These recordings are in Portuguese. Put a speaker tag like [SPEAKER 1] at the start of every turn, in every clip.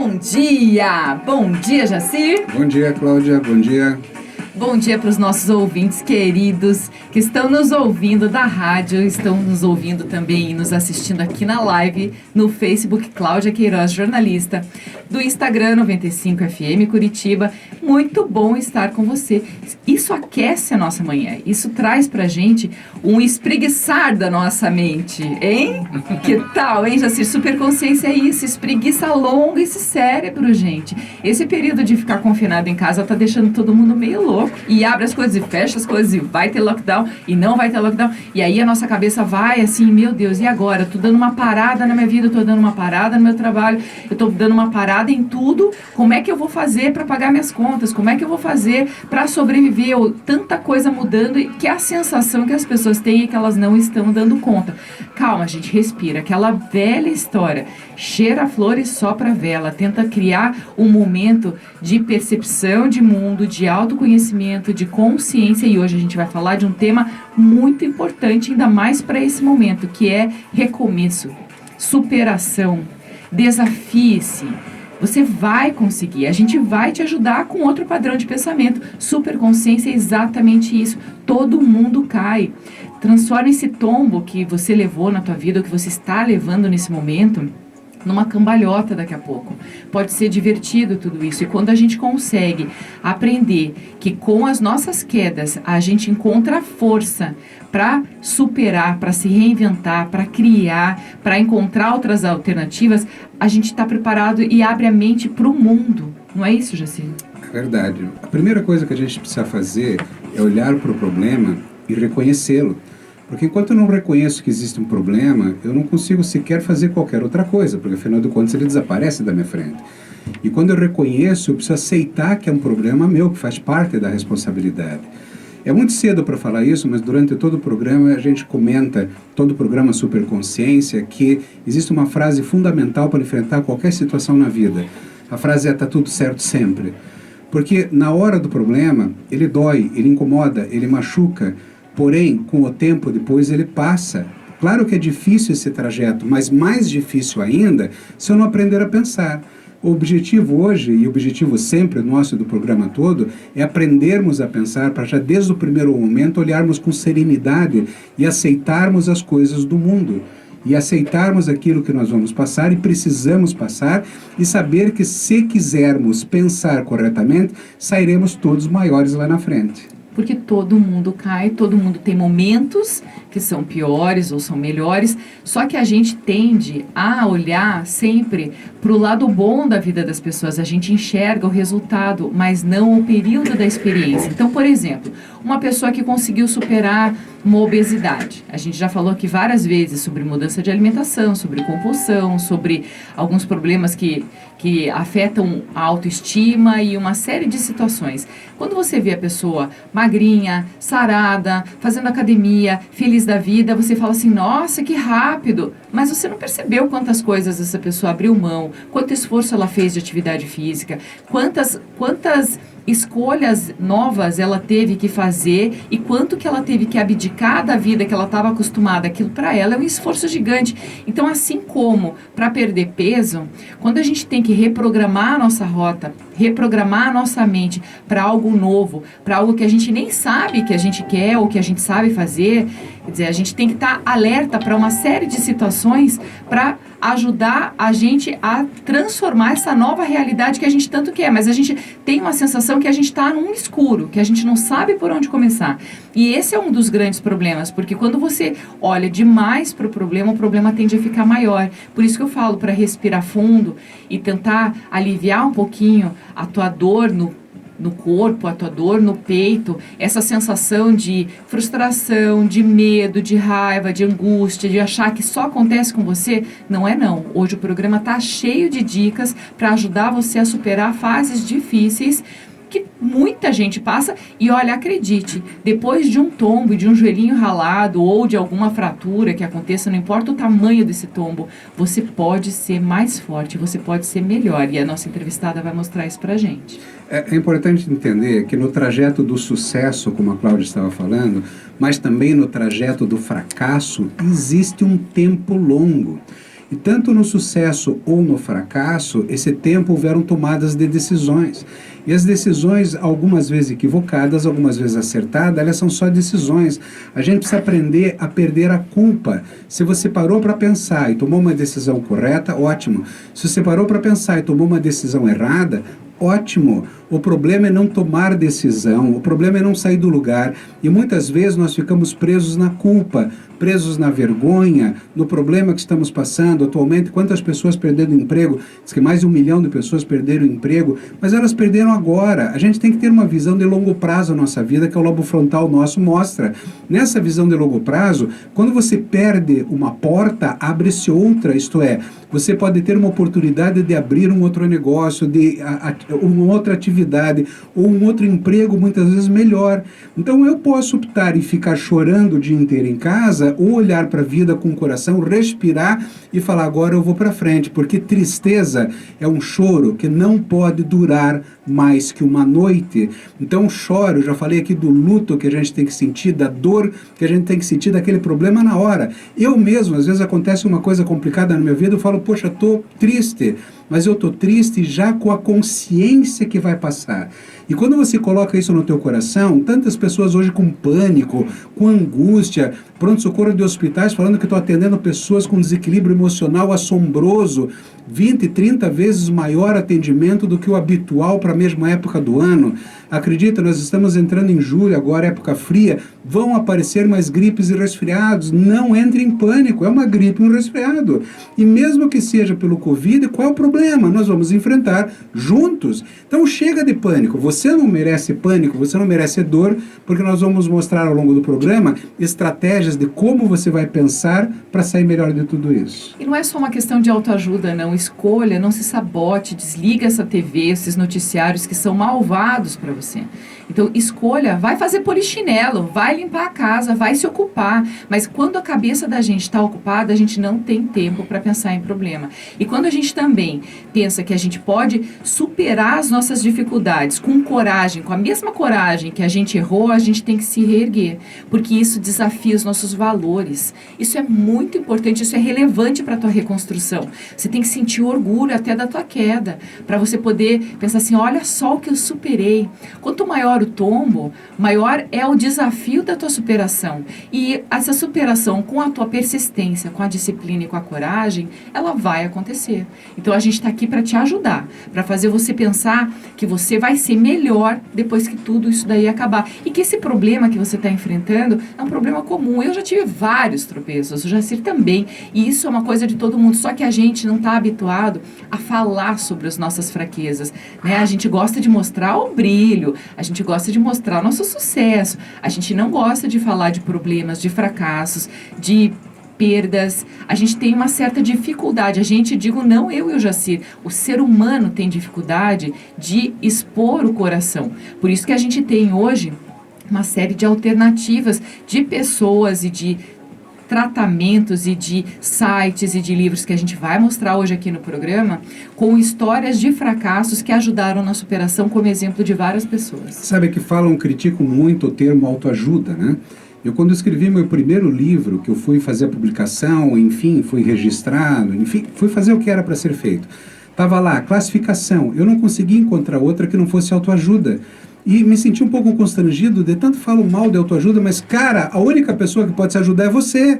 [SPEAKER 1] Bom dia! Bom dia, Jacir!
[SPEAKER 2] Bom dia, Cláudia. Bom dia.
[SPEAKER 1] Bom dia para os nossos ouvintes queridos que estão nos ouvindo da rádio, estão nos ouvindo também e nos assistindo aqui na live no Facebook Cláudia Queiroz, jornalista, do Instagram 95FM Curitiba. Muito bom estar com você. Isso aquece a nossa manhã, isso traz pra gente um espreguiçar da nossa mente, hein? Que tal, hein, Jacir? Superconsciência é isso, espreguiça longa esse cérebro, gente. Esse período de ficar confinado em casa tá deixando todo mundo meio louco. E abre as coisas e fecha as coisas e vai ter lockdown e não vai ter lockdown. E aí a nossa cabeça vai assim, meu Deus, e agora? Eu tô dando uma parada na minha vida, eu tô dando uma parada no meu trabalho, eu tô dando uma parada em tudo. Como é que eu vou fazer para pagar minhas contas? Como é que eu vou fazer para sobreviver? Ou tanta coisa mudando e que a sensação que as pessoas têm é que elas não estão dando conta. Calma, gente, respira. Aquela velha história. Cheira a flor e sopra a vela. Tenta criar um momento de percepção de mundo, de autoconhecimento, de consciência. E hoje a gente vai falar de um tema muito importante, ainda mais para esse momento, que é recomeço, superação. Desafie-se. Você vai conseguir, a gente vai te ajudar com outro padrão de pensamento. Superconsciência é exatamente isso. Todo mundo cai. Transforma esse tombo que você levou na tua vida, ou que você está levando nesse momento, numa cambalhota daqui a pouco. Pode ser divertido tudo isso. E quando a gente consegue aprender que com as nossas quedas a gente encontra força para superar, para se reinventar, para criar, para encontrar outras alternativas, a gente está preparado e abre a mente para o mundo. Não é isso, Jacir?
[SPEAKER 2] É verdade. A primeira coisa que a gente precisa fazer é olhar para o problema e reconhecê-lo. Porque enquanto eu não reconheço que existe um problema, eu não consigo sequer fazer qualquer outra coisa, porque afinal de contas ele desaparece da minha frente. E quando eu reconheço, eu preciso aceitar que é um problema meu, que faz parte da responsabilidade. É muito cedo para falar isso, mas durante todo o programa a gente comenta, todo o programa Superconsciência, que existe uma frase fundamental para enfrentar qualquer situação na vida. A frase é: tá tudo certo sempre. Porque na hora do problema, ele dói, ele incomoda, ele machuca, porém, com o tempo depois ele passa. Claro que é difícil esse trajeto, mas mais difícil ainda se eu não aprender a pensar. O objetivo hoje, e o objetivo sempre nosso do programa todo, é aprendermos a pensar para já desde o primeiro momento olharmos com serenidade e aceitarmos as coisas do mundo. E aceitarmos aquilo que nós vamos passar e precisamos passar, e saber que se quisermos pensar corretamente, sairemos todos maiores lá na frente.
[SPEAKER 1] Porque todo mundo cai, todo mundo tem momentos que são piores ou são melhores, só que a gente tende a olhar sempre para o lado bom da vida das pessoas. A gente enxerga o resultado, mas não o período da experiência. Então, por exemplo, uma pessoa que conseguiu superar uma obesidade. A gente já falou aqui várias vezes sobre mudança de alimentação, sobre compulsão, sobre alguns problemas que afetam a autoestima e uma série de situações. Quando você vê a pessoa magrinha, sarada, fazendo academia, feliz da vida, você fala assim: nossa, que rápido! Mas você não percebeu quantas coisas essa pessoa abriu mão, quanto esforço ela fez de atividade física, quantas escolhas novas ela teve que fazer e quanto que ela teve que abdicar da vida que ela estava acostumada. Aquilo para ela é um esforço gigante. Então, assim como para perder peso, quando a gente tem que reprogramar a nossa rota, reprogramar a nossa mente para algo novo, para algo que a gente nem sabe que a gente quer ou que a gente sabe fazer, quer dizer, a gente tem que estar alerta para uma série de situações para ajudar a gente a transformar essa nova realidade que a gente tanto quer, mas a gente tem uma sensação que a gente está num escuro, que a gente não sabe por onde começar. E esse é um dos grandes problemas, porque quando você olha demais para o problema tende a ficar maior. Por isso que eu falo para respirar fundo e tentar aliviar um pouquinho a tua dor no corpo, a tua dor no peito, essa sensação de frustração, de medo, de raiva, de angústia, de achar que só acontece com você. Não é não. Hoje o programa está cheio de dicas para ajudar você a superar fases difíceis que muita gente passa. E olha, acredite, depois de um tombo, de um joelhinho ralado ou de alguma fratura que aconteça, não importa o tamanho desse tombo, você pode ser mais forte, você pode ser melhor. E a nossa entrevistada vai mostrar isso pra gente.
[SPEAKER 2] É importante entender que no trajeto do sucesso, como a Cláudia estava falando, mas também no trajeto do fracasso, existe um tempo longo. E tanto no sucesso ou no fracasso, esse tempo houveram tomadas de decisões. E as decisões, algumas vezes equivocadas, algumas vezes acertadas, elas são só decisões. A gente precisa aprender a perder a culpa. Se você parou para pensar e tomou uma decisão correta, ótimo. Se você parou para pensar e tomou uma decisão errada, ótimo. O problema é não tomar decisão, o problema é não sair do lugar. E muitas vezes nós ficamos presos na culpa, presos na vergonha, no problema que estamos passando. Atualmente, quantas pessoas perderam o emprego? Diz que mais de 1 milhão de pessoas perderam o emprego, mas elas perderam agora. A gente tem que ter uma visão de longo prazo na nossa vida, que o lobo frontal nosso mostra. Nessa visão de longo prazo, quando você perde uma porta, abre-se outra, isto é, você pode ter uma oportunidade de abrir um outro negócio, de uma outra atividade, ou um outro emprego muitas vezes melhor. Então eu posso optar e ficar chorando o dia inteiro em casa, ou olhar para a vida com o coração, respirar e falar, agora eu vou para frente, porque tristeza é um choro que não pode durar mais que uma noite. Então choro, eu já falei aqui do luto que a gente tem que sentir, da dor que a gente tem que sentir, daquele problema na hora. Eu mesmo, às vezes acontece uma coisa complicada na minha vida, eu falo, poxa, estou triste, mas eu estou triste já com a consciência que vai passar. E quando você coloca isso no teu coração, tantas pessoas hoje com pânico, com angústia, pronto-socorro de hospitais falando que estão atendendo pessoas com desequilíbrio emocional assombroso, 20, 30 vezes maior atendimento do que o habitual para a mesma época do ano. Acredita, nós estamos entrando em julho, agora época fria, vão aparecer mais gripes e resfriados. Não entre em pânico, é uma gripe e um resfriado. E mesmo que seja pelo Covid, qual é o problema? Nós vamos enfrentar juntos. Então chega de pânico, você não merece pânico, você não merece dor, porque nós vamos mostrar ao longo do programa estratégias de como você vai pensar para sair melhor de tudo isso.
[SPEAKER 1] E não é só uma questão de autoajuda, não. Escolha, não se sabote, desliga essa TV, esses noticiários que são malvados para você. Então, escolha, vai fazer polichinelo, vai limpar a casa, vai se ocupar. Mas quando a cabeça da gente está ocupada, a gente não tem tempo para pensar em problema. E quando a gente também pensa que a gente pode superar as nossas dificuldades com coragem, com a mesma coragem que a gente errou, a gente tem que se reerguer. Porque isso desafia os nossos valores. Isso é muito importante, isso é relevante para a tua reconstrução. Você tem que sentir orgulho até da tua queda, para você poder pensar assim, olha só o que eu superei. Quanto maior o tombo, maior é o desafio da tua superação. E essa superação com a tua persistência, com a disciplina e com a coragem, ela vai acontecer. Então a gente está aqui para te ajudar, para fazer você pensar que você vai ser melhor depois que tudo isso daí acabar. E que esse problema que você está enfrentando é um problema comum. Eu já tive vários tropeços, o Jacir também, e isso é uma coisa de todo mundo, só que a gente não está habituado a falar sobre as nossas fraquezas, né? A gente gosta de mostrar o brilho, a gente gosta de mostrar nosso sucesso, a gente não gosta de falar de problemas, de fracassos, de perdas. A gente tem uma certa dificuldade, a gente, digo não eu e o Jacir, o ser humano tem dificuldade de expor o coração. Por isso que a gente tem hoje uma série de alternativas de pessoas e de tratamentos e de sites e de livros que a gente vai mostrar hoje aqui no programa, com histórias de fracassos que ajudaram na superação, como exemplo de várias pessoas.
[SPEAKER 2] Sabe que criticam muito o termo autoajuda, né? Eu, quando escrevi meu primeiro livro, que eu fui fazer a publicação, enfim, fui registrado, enfim, fui fazer o que era para ser feito. Estava lá, classificação. Eu não consegui encontrar outra que não fosse autoajuda. E me senti um pouco constrangido de tanto falo mal de autoajuda, mas, cara, a única pessoa que pode se ajudar é você.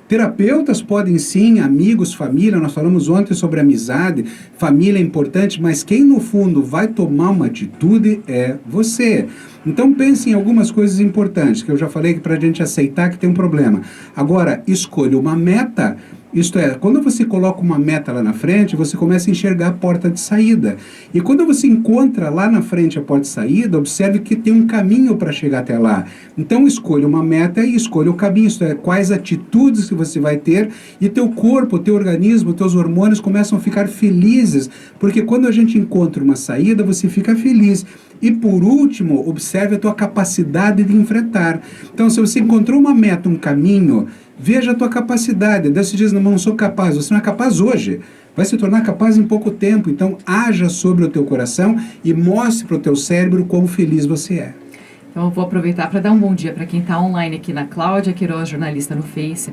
[SPEAKER 2] Terapeutas podem sim, amigos, família, nós falamos ontem sobre amizade, família é importante, mas quem no fundo vai tomar uma atitude é você. Então pense em algumas coisas importantes, que eu já falei que para a gente aceitar que tem um problema. Agora, escolha uma meta. Isto é, quando você coloca uma meta lá na frente, você começa a enxergar a porta de saída. E quando você encontra lá na frente a porta de saída, observe que tem um caminho para chegar até lá. Então escolha uma meta e escolha o caminho. Isto é, quais atitudes que você vai ter, e teu corpo, teu organismo, teus hormônios começam a ficar felizes, porque quando a gente encontra uma saída, você fica feliz. E por último, observe a tua capacidade de enfrentar. Então, se você encontrou uma meta, um caminho, veja a tua capacidade. Você diz, não sou capaz. Você não é capaz hoje. Vai se tornar capaz em pouco tempo. Então, haja sobre o teu coração e mostre para o teu cérebro quão feliz você é.
[SPEAKER 1] Então, eu vou aproveitar para dar um bom dia para quem está online aqui na Cláudia Queiroz, jornalista no Face.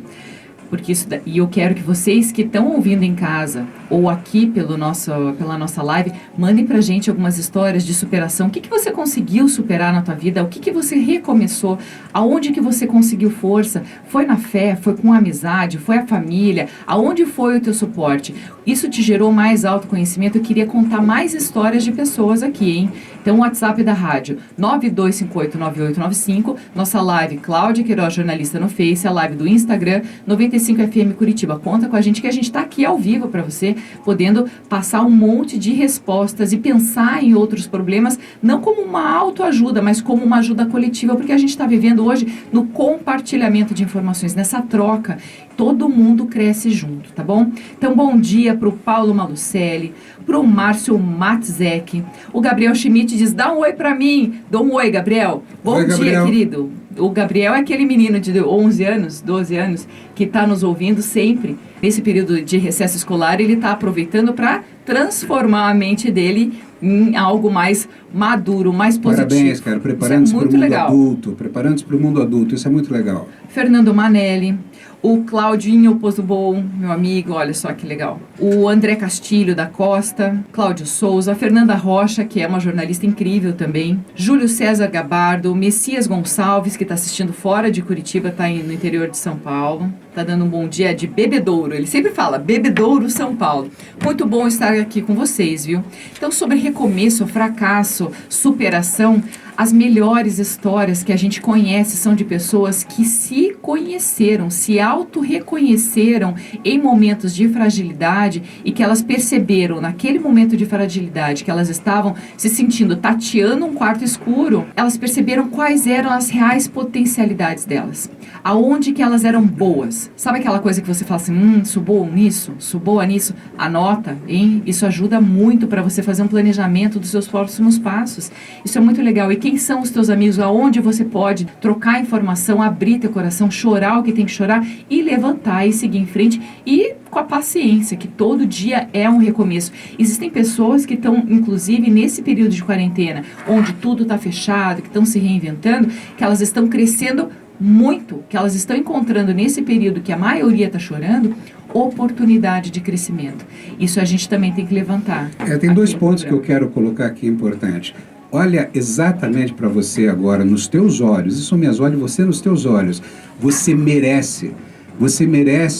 [SPEAKER 1] porque e eu quero que vocês que estão ouvindo em casa ou aqui pela nossa live, mandem pra gente algumas histórias de superação. O que você conseguiu superar na tua vida? O que você recomeçou? Aonde que você conseguiu força? Foi na fé? Foi com a amizade? Foi a família? Aonde foi o teu suporte? Isso te gerou mais autoconhecimento? Eu queria contar mais histórias de pessoas aqui, hein? Então, o WhatsApp da rádio, 92589895, nossa live, Cláudia Queiroz, jornalista no Face, a live do Instagram, 95FM Curitiba. Conta com a gente que a gente está aqui ao vivo para você, podendo passar um monte de respostas e pensar em outros problemas, não como uma autoajuda, mas como uma ajuda coletiva, porque a gente está vivendo hoje no compartilhamento de informações, nessa troca. Todo mundo cresce junto, tá bom? Então, bom dia para o Paulo Malucelli, para o Márcio Matzek. O Gabriel Schmidt diz, dá um oi para mim. Dá um oi, Gabriel. Bom dia,
[SPEAKER 2] Gabriel.
[SPEAKER 1] querido. O Gabriel é aquele menino de 11 anos, 12 anos, que está nos ouvindo sempre. Nesse período de recesso escolar, ele está aproveitando para transformar a mente dele em algo mais maduro, mais positivo.
[SPEAKER 2] Parabéns, cara. Preparando-se para o mundo adulto. Preparando-se para o mundo adulto. Isso é muito legal.
[SPEAKER 1] Fernando Manelli. O Claudinho Pozobon, meu amigo, olha só que legal. O André Castilho da Costa, Cláudio Souza, a Fernanda Rocha, que é uma jornalista incrível também, Júlio César Gabardo, Messias Gonçalves, que está assistindo fora de Curitiba, está no interior de São Paulo, está dando um bom dia de Bebedouro, ele sempre fala, Bebedouro, São Paulo. Muito bom estar aqui com vocês, viu? Então, sobre recomeço, fracasso, superação, as melhores histórias que a gente conhece são de pessoas que se conheceram, se auto-reconheceram em momentos de fragilidade e que elas perceberam naquele momento de fragilidade que elas estavam se sentindo tateando um quarto escuro, elas perceberam quais eram as reais potencialidades delas, aonde que elas eram boas. Sabe aquela coisa que você fala assim, sou boa nisso, sou boa nisso? Anota, hein? Isso ajuda muito para você fazer um planejamento dos seus próximos passos. Isso é muito legal. E quem são os teus amigos? Aonde você pode trocar informação, abrir teu coração, chorar o que tem que chorar e levantar e seguir em frente e com a paciência, que todo dia é um recomeço. Existem pessoas que estão, inclusive, nesse período de quarentena, onde tudo está fechado, que estão se reinventando, que elas estão crescendo muito, que elas estão encontrando nesse período que a maioria está chorando, oportunidade de crescimento. Isso a gente também tem que levantar.
[SPEAKER 2] Tem dois pontos que eu quero colocar aqui importante. Olha exatamente para você agora, nos teus olhos, isso minhas olhos, você nos teus olhos. Você merece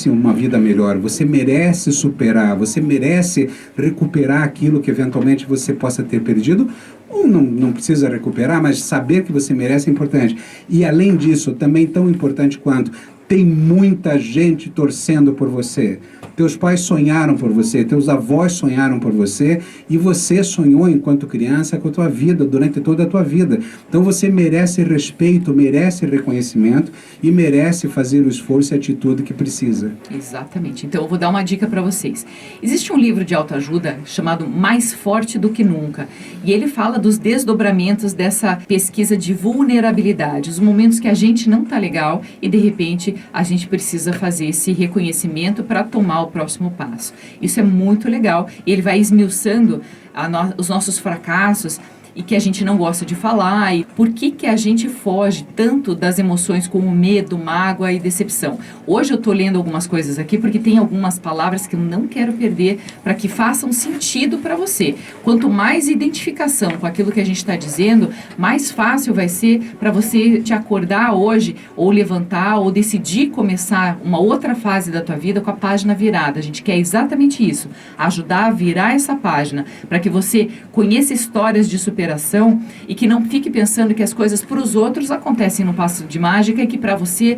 [SPEAKER 2] uma vida melhor, você merece superar, você merece recuperar aquilo que eventualmente você possa ter perdido, ou não precisa recuperar, mas saber que você merece é importante. E além disso, também tão importante quanto, tem muita gente torcendo por você. Teus pais sonharam por você, teus avós sonharam por você e você sonhou enquanto criança com a tua vida, durante toda a tua vida. Então você merece respeito, merece reconhecimento e merece fazer o esforço e a atitude que precisa.
[SPEAKER 1] Exatamente. Então eu vou dar uma dica para vocês. Existe um livro de autoajuda chamado Mais Forte do que Nunca e ele fala dos desdobramentos dessa pesquisa de vulnerabilidade, os momentos que a gente não tá legal e de repente a gente precisa fazer esse reconhecimento para tomar o próximo passo. Isso é muito legal e ele vai esmiuçando os nossos fracassos e que a gente não gosta de falar e por que a gente foge tanto das emoções como medo, mágoa e decepção. Hoje eu estou lendo algumas coisas aqui porque tem algumas palavras que eu não quero perder para que façam sentido para você. Quanto mais identificação com aquilo que a gente está dizendo, mais fácil vai ser para você te acordar hoje ou levantar ou decidir começar uma outra fase da tua vida com a página virada. A gente quer exatamente isso, ajudar a virar essa página para que você conheça histórias de superação e que não fique pensando que as coisas para os outros acontecem no passo de mágica e que para você,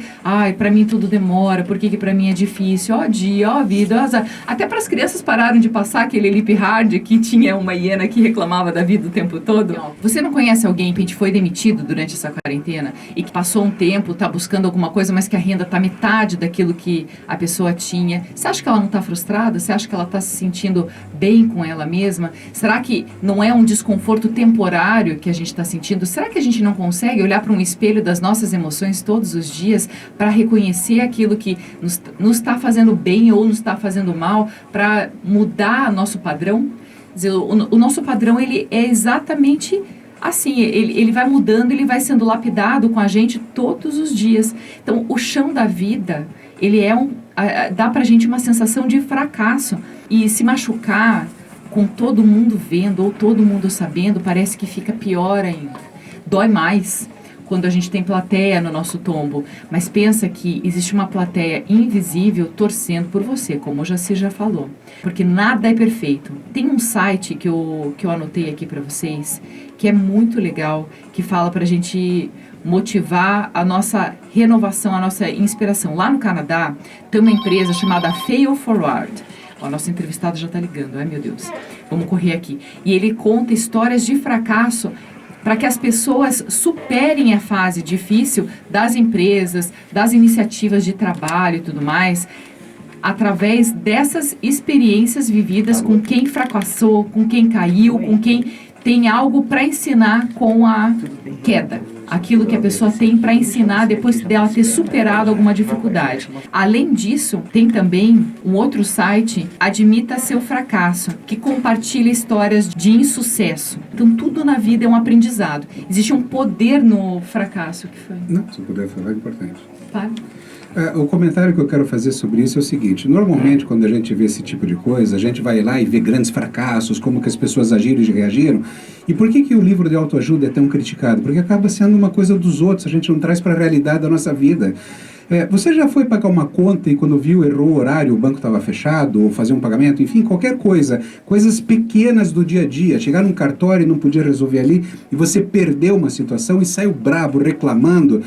[SPEAKER 1] para mim tudo demora, porque que para mim é difícil, ó dia, ó vida, ó azar. Até para as crianças pararam de passar aquele lip hard que tinha uma hiena que reclamava da vida o tempo todo. Você não conhece alguém que foi demitido durante essa quarentena e que passou um tempo, está buscando alguma coisa, mas que a renda está metade daquilo que a pessoa tinha? Você acha que ela não está frustrada? Você acha que ela está se sentindo bem com ela mesma? Será que não é um desconforto temporário que a gente está sentindo? Será que a gente não consegue olhar para um espelho das nossas emoções todos os dias para reconhecer aquilo que nos está fazendo bem ou nos está fazendo mal, para mudar nosso padrão? Quer dizer, o nosso padrão ele é exatamente assim, ele vai mudando, ele vai sendo lapidado com a gente todos os dias. Então, o chão da vida, ele é dá pra gente uma sensação de fracasso. E se machucar com todo mundo vendo ou todo mundo sabendo, parece que fica pior ainda. Dói mais quando a gente tem plateia no nosso tombo. Mas pensa que existe uma plateia invisível torcendo por você, como o Jaci já falou. Porque nada é perfeito. Tem um site que eu anotei aqui para vocês, que é muito legal, que fala pra gente motivar a nossa renovação, a nossa inspiração. Lá no Canadá, tem uma empresa chamada Fail Forward. O nosso entrevistado já está ligando, ai meu Deus. Vamos correr aqui. E ele conta histórias de fracasso para que as pessoas superem a fase difícil das empresas, das iniciativas de trabalho e tudo mais, através dessas experiências vividas com quem fracassou, com quem caiu, com quem tem algo para ensinar com a queda. Aquilo que a pessoa tem para ensinar depois dela ter superado alguma dificuldade. Além disso, tem também um outro site, Admita Seu Fracasso, que compartilha histórias de insucesso. Então, tudo na vida é um aprendizado. Existe um poder no fracasso. Que foi?
[SPEAKER 2] Não, se eu puder falar, é importante.
[SPEAKER 1] Tá.
[SPEAKER 2] O comentário que eu quero fazer sobre isso é o seguinte: normalmente quando a gente vê esse tipo de coisa, a gente vai lá e vê grandes fracassos, como que as pessoas agiram e reagiram. E por que o livro de autoajuda é tão criticado? Porque acaba sendo uma coisa dos outros, a gente não traz para a realidade da nossa vida. Você já foi pagar uma conta e quando viu, errou o horário, o banco estava fechado, ou fazer um pagamento, enfim, qualquer coisa, coisas pequenas do dia a dia, chegar num cartório e não podia resolver ali, e você perdeu uma situação e saiu brabo, reclamando.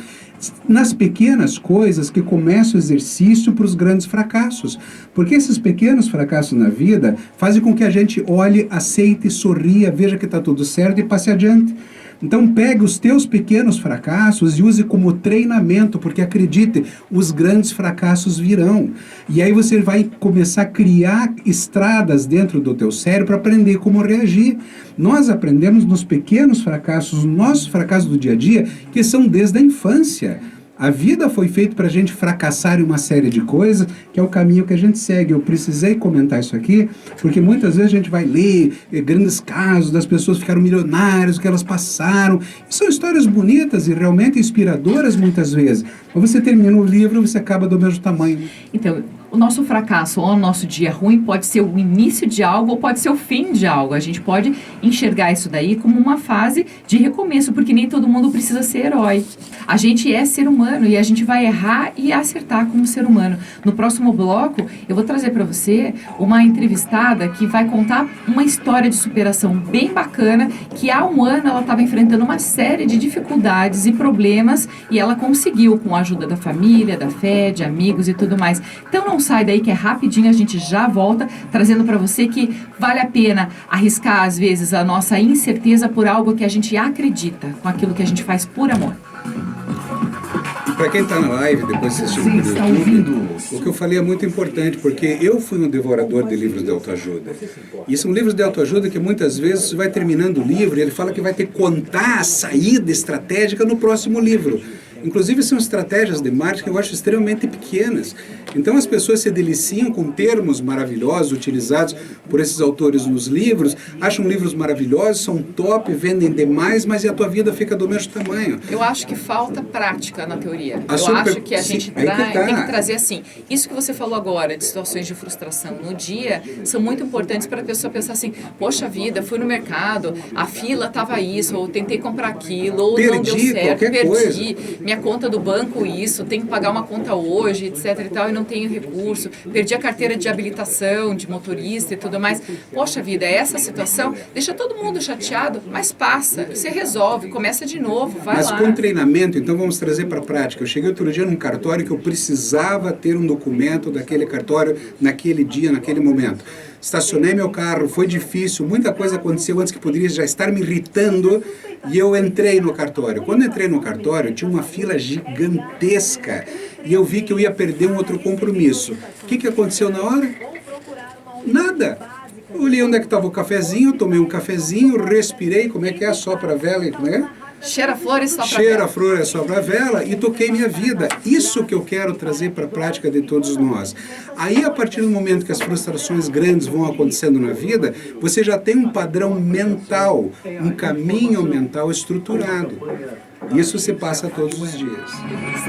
[SPEAKER 2] Nas pequenas coisas que começa o exercício para os grandes fracassos. Porque esses pequenos fracassos na vida fazem com que a gente olhe, aceite, sorria, veja que está tudo certo e passe adiante. Então pegue os teus pequenos fracassos e use como treinamento, porque acredite, os grandes fracassos virão. E aí você vai começar a criar estradas dentro do teu cérebro para aprender como reagir. Nós aprendemos nos pequenos fracassos, nossos fracassos do dia a dia, que são desde a infância. A vida foi feita para a gente fracassar em uma série de coisas, que é o caminho que a gente segue. Eu precisei comentar isso aqui, porque muitas vezes a gente vai ler grandes casos das pessoas que ficaram milionárias, o que elas passaram. E são histórias bonitas e realmente inspiradoras muitas vezes. Mas você termina o livro e você acaba do mesmo tamanho.
[SPEAKER 1] Então, o nosso fracasso ou o nosso dia ruim pode ser o início de algo ou pode ser o fim de algo. A gente pode enxergar isso daí como uma fase de recomeço, porque nem todo mundo precisa ser herói. A gente é ser humano e a gente vai errar e acertar como ser humano. No próximo bloco, eu vou trazer para você uma entrevistada que vai contar uma história de superação bem bacana, que há um ano ela estava enfrentando uma série de dificuldades e problemas e ela conseguiu com a ajuda da família, da fé, de amigos e tudo mais. Então não sai daí que é rapidinho, a gente já volta trazendo para você que vale a pena arriscar às vezes a nossa incerteza por algo que a gente acredita, com aquilo que a gente faz por amor.
[SPEAKER 2] Para quem está na live, depois de assistir o YouTube, o que eu falei é muito importante, porque eu fui um devorador de livros de autoajuda. E são livros de autoajuda que muitas vezes você vai terminando o livro e ele fala que vai ter que contar a saída estratégica no próximo livro. Inclusive são estratégias de marketing que eu acho extremamente pequenas. Então as pessoas se deliciam com termos maravilhosos utilizados por esses autores nos livros, acham livros maravilhosos, são top, vendem demais, mas a tua vida fica do mesmo tamanho.
[SPEAKER 1] Eu acho que falta prática na teoria. Acho que a gente tem que trazer assim, isso que você falou agora, de situações de frustração no dia, são muito importantes para a pessoa pensar assim, poxa vida, fui no mercado, a fila estava isso, ou tentei comprar aquilo, ou não deu certo, perdi, minha conta do banco isso, tenho que pagar uma conta hoje, etc e tal, e não tenho recurso, perdi a carteira de habilitação, de motorista e tudo mais. Poxa vida, essa situação deixa todo mundo chateado, mas passa, você resolve, começa de novo, vai lá.
[SPEAKER 2] Mas com treinamento, então vamos trazer para a prática. Eu cheguei outro dia num cartório que eu precisava ter um documento daquele cartório naquele dia, naquele momento. Estacionei meu carro, foi difícil, muita coisa aconteceu antes que poderia já estar me irritando e eu entrei no cartório. Quando entrei no cartório, tinha uma fila gigantesca e eu vi que eu ia perder um outro compromisso. O que aconteceu na hora? Nada. Eu olhei onde é que estava o cafezinho, tomei um cafezinho, respirei, como é que é, sopra a vela, como é?
[SPEAKER 1] Cheira flores, sopra a vela.
[SPEAKER 2] Cheira flores, sopra a vela e toquei minha vida. Isso que eu quero trazer para a prática de todos nós. Aí, a partir do momento que as frustrações grandes vão acontecendo na vida, você já tem um padrão mental, um caminho mental estruturado. Isso se passa todos os dias.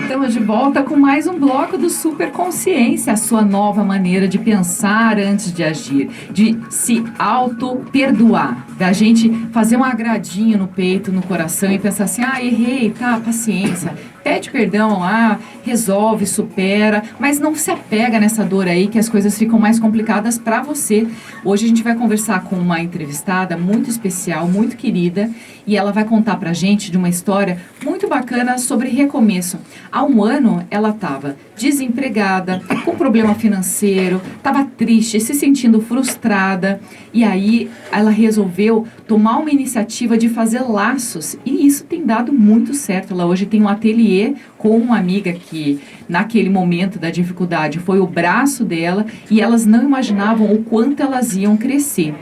[SPEAKER 1] Estamos de volta com mais um bloco do Super Consciência, a sua nova maneira de pensar antes de agir, de se auto-perdoar, da gente fazer um agradinho no peito, no coração e pensar assim, errei, tá, paciência, pede perdão lá, resolve, supera, mas não se apega nessa dor aí que as coisas ficam mais complicadas para você. Hoje a gente vai conversar com uma entrevistada muito especial, muito querida, e ela vai contar pra gente de uma história muito bacana sobre recomeço. Há um ano ela estava desempregada, com problema financeiro, estava triste, se sentindo frustrada, e aí ela resolveu tomar uma iniciativa de fazer laços, e isso tem dado muito certo. Ela hoje tem um ateliê com uma amiga que naquele momento da dificuldade foi o braço dela, e elas não imaginavam o quanto elas iam crescer.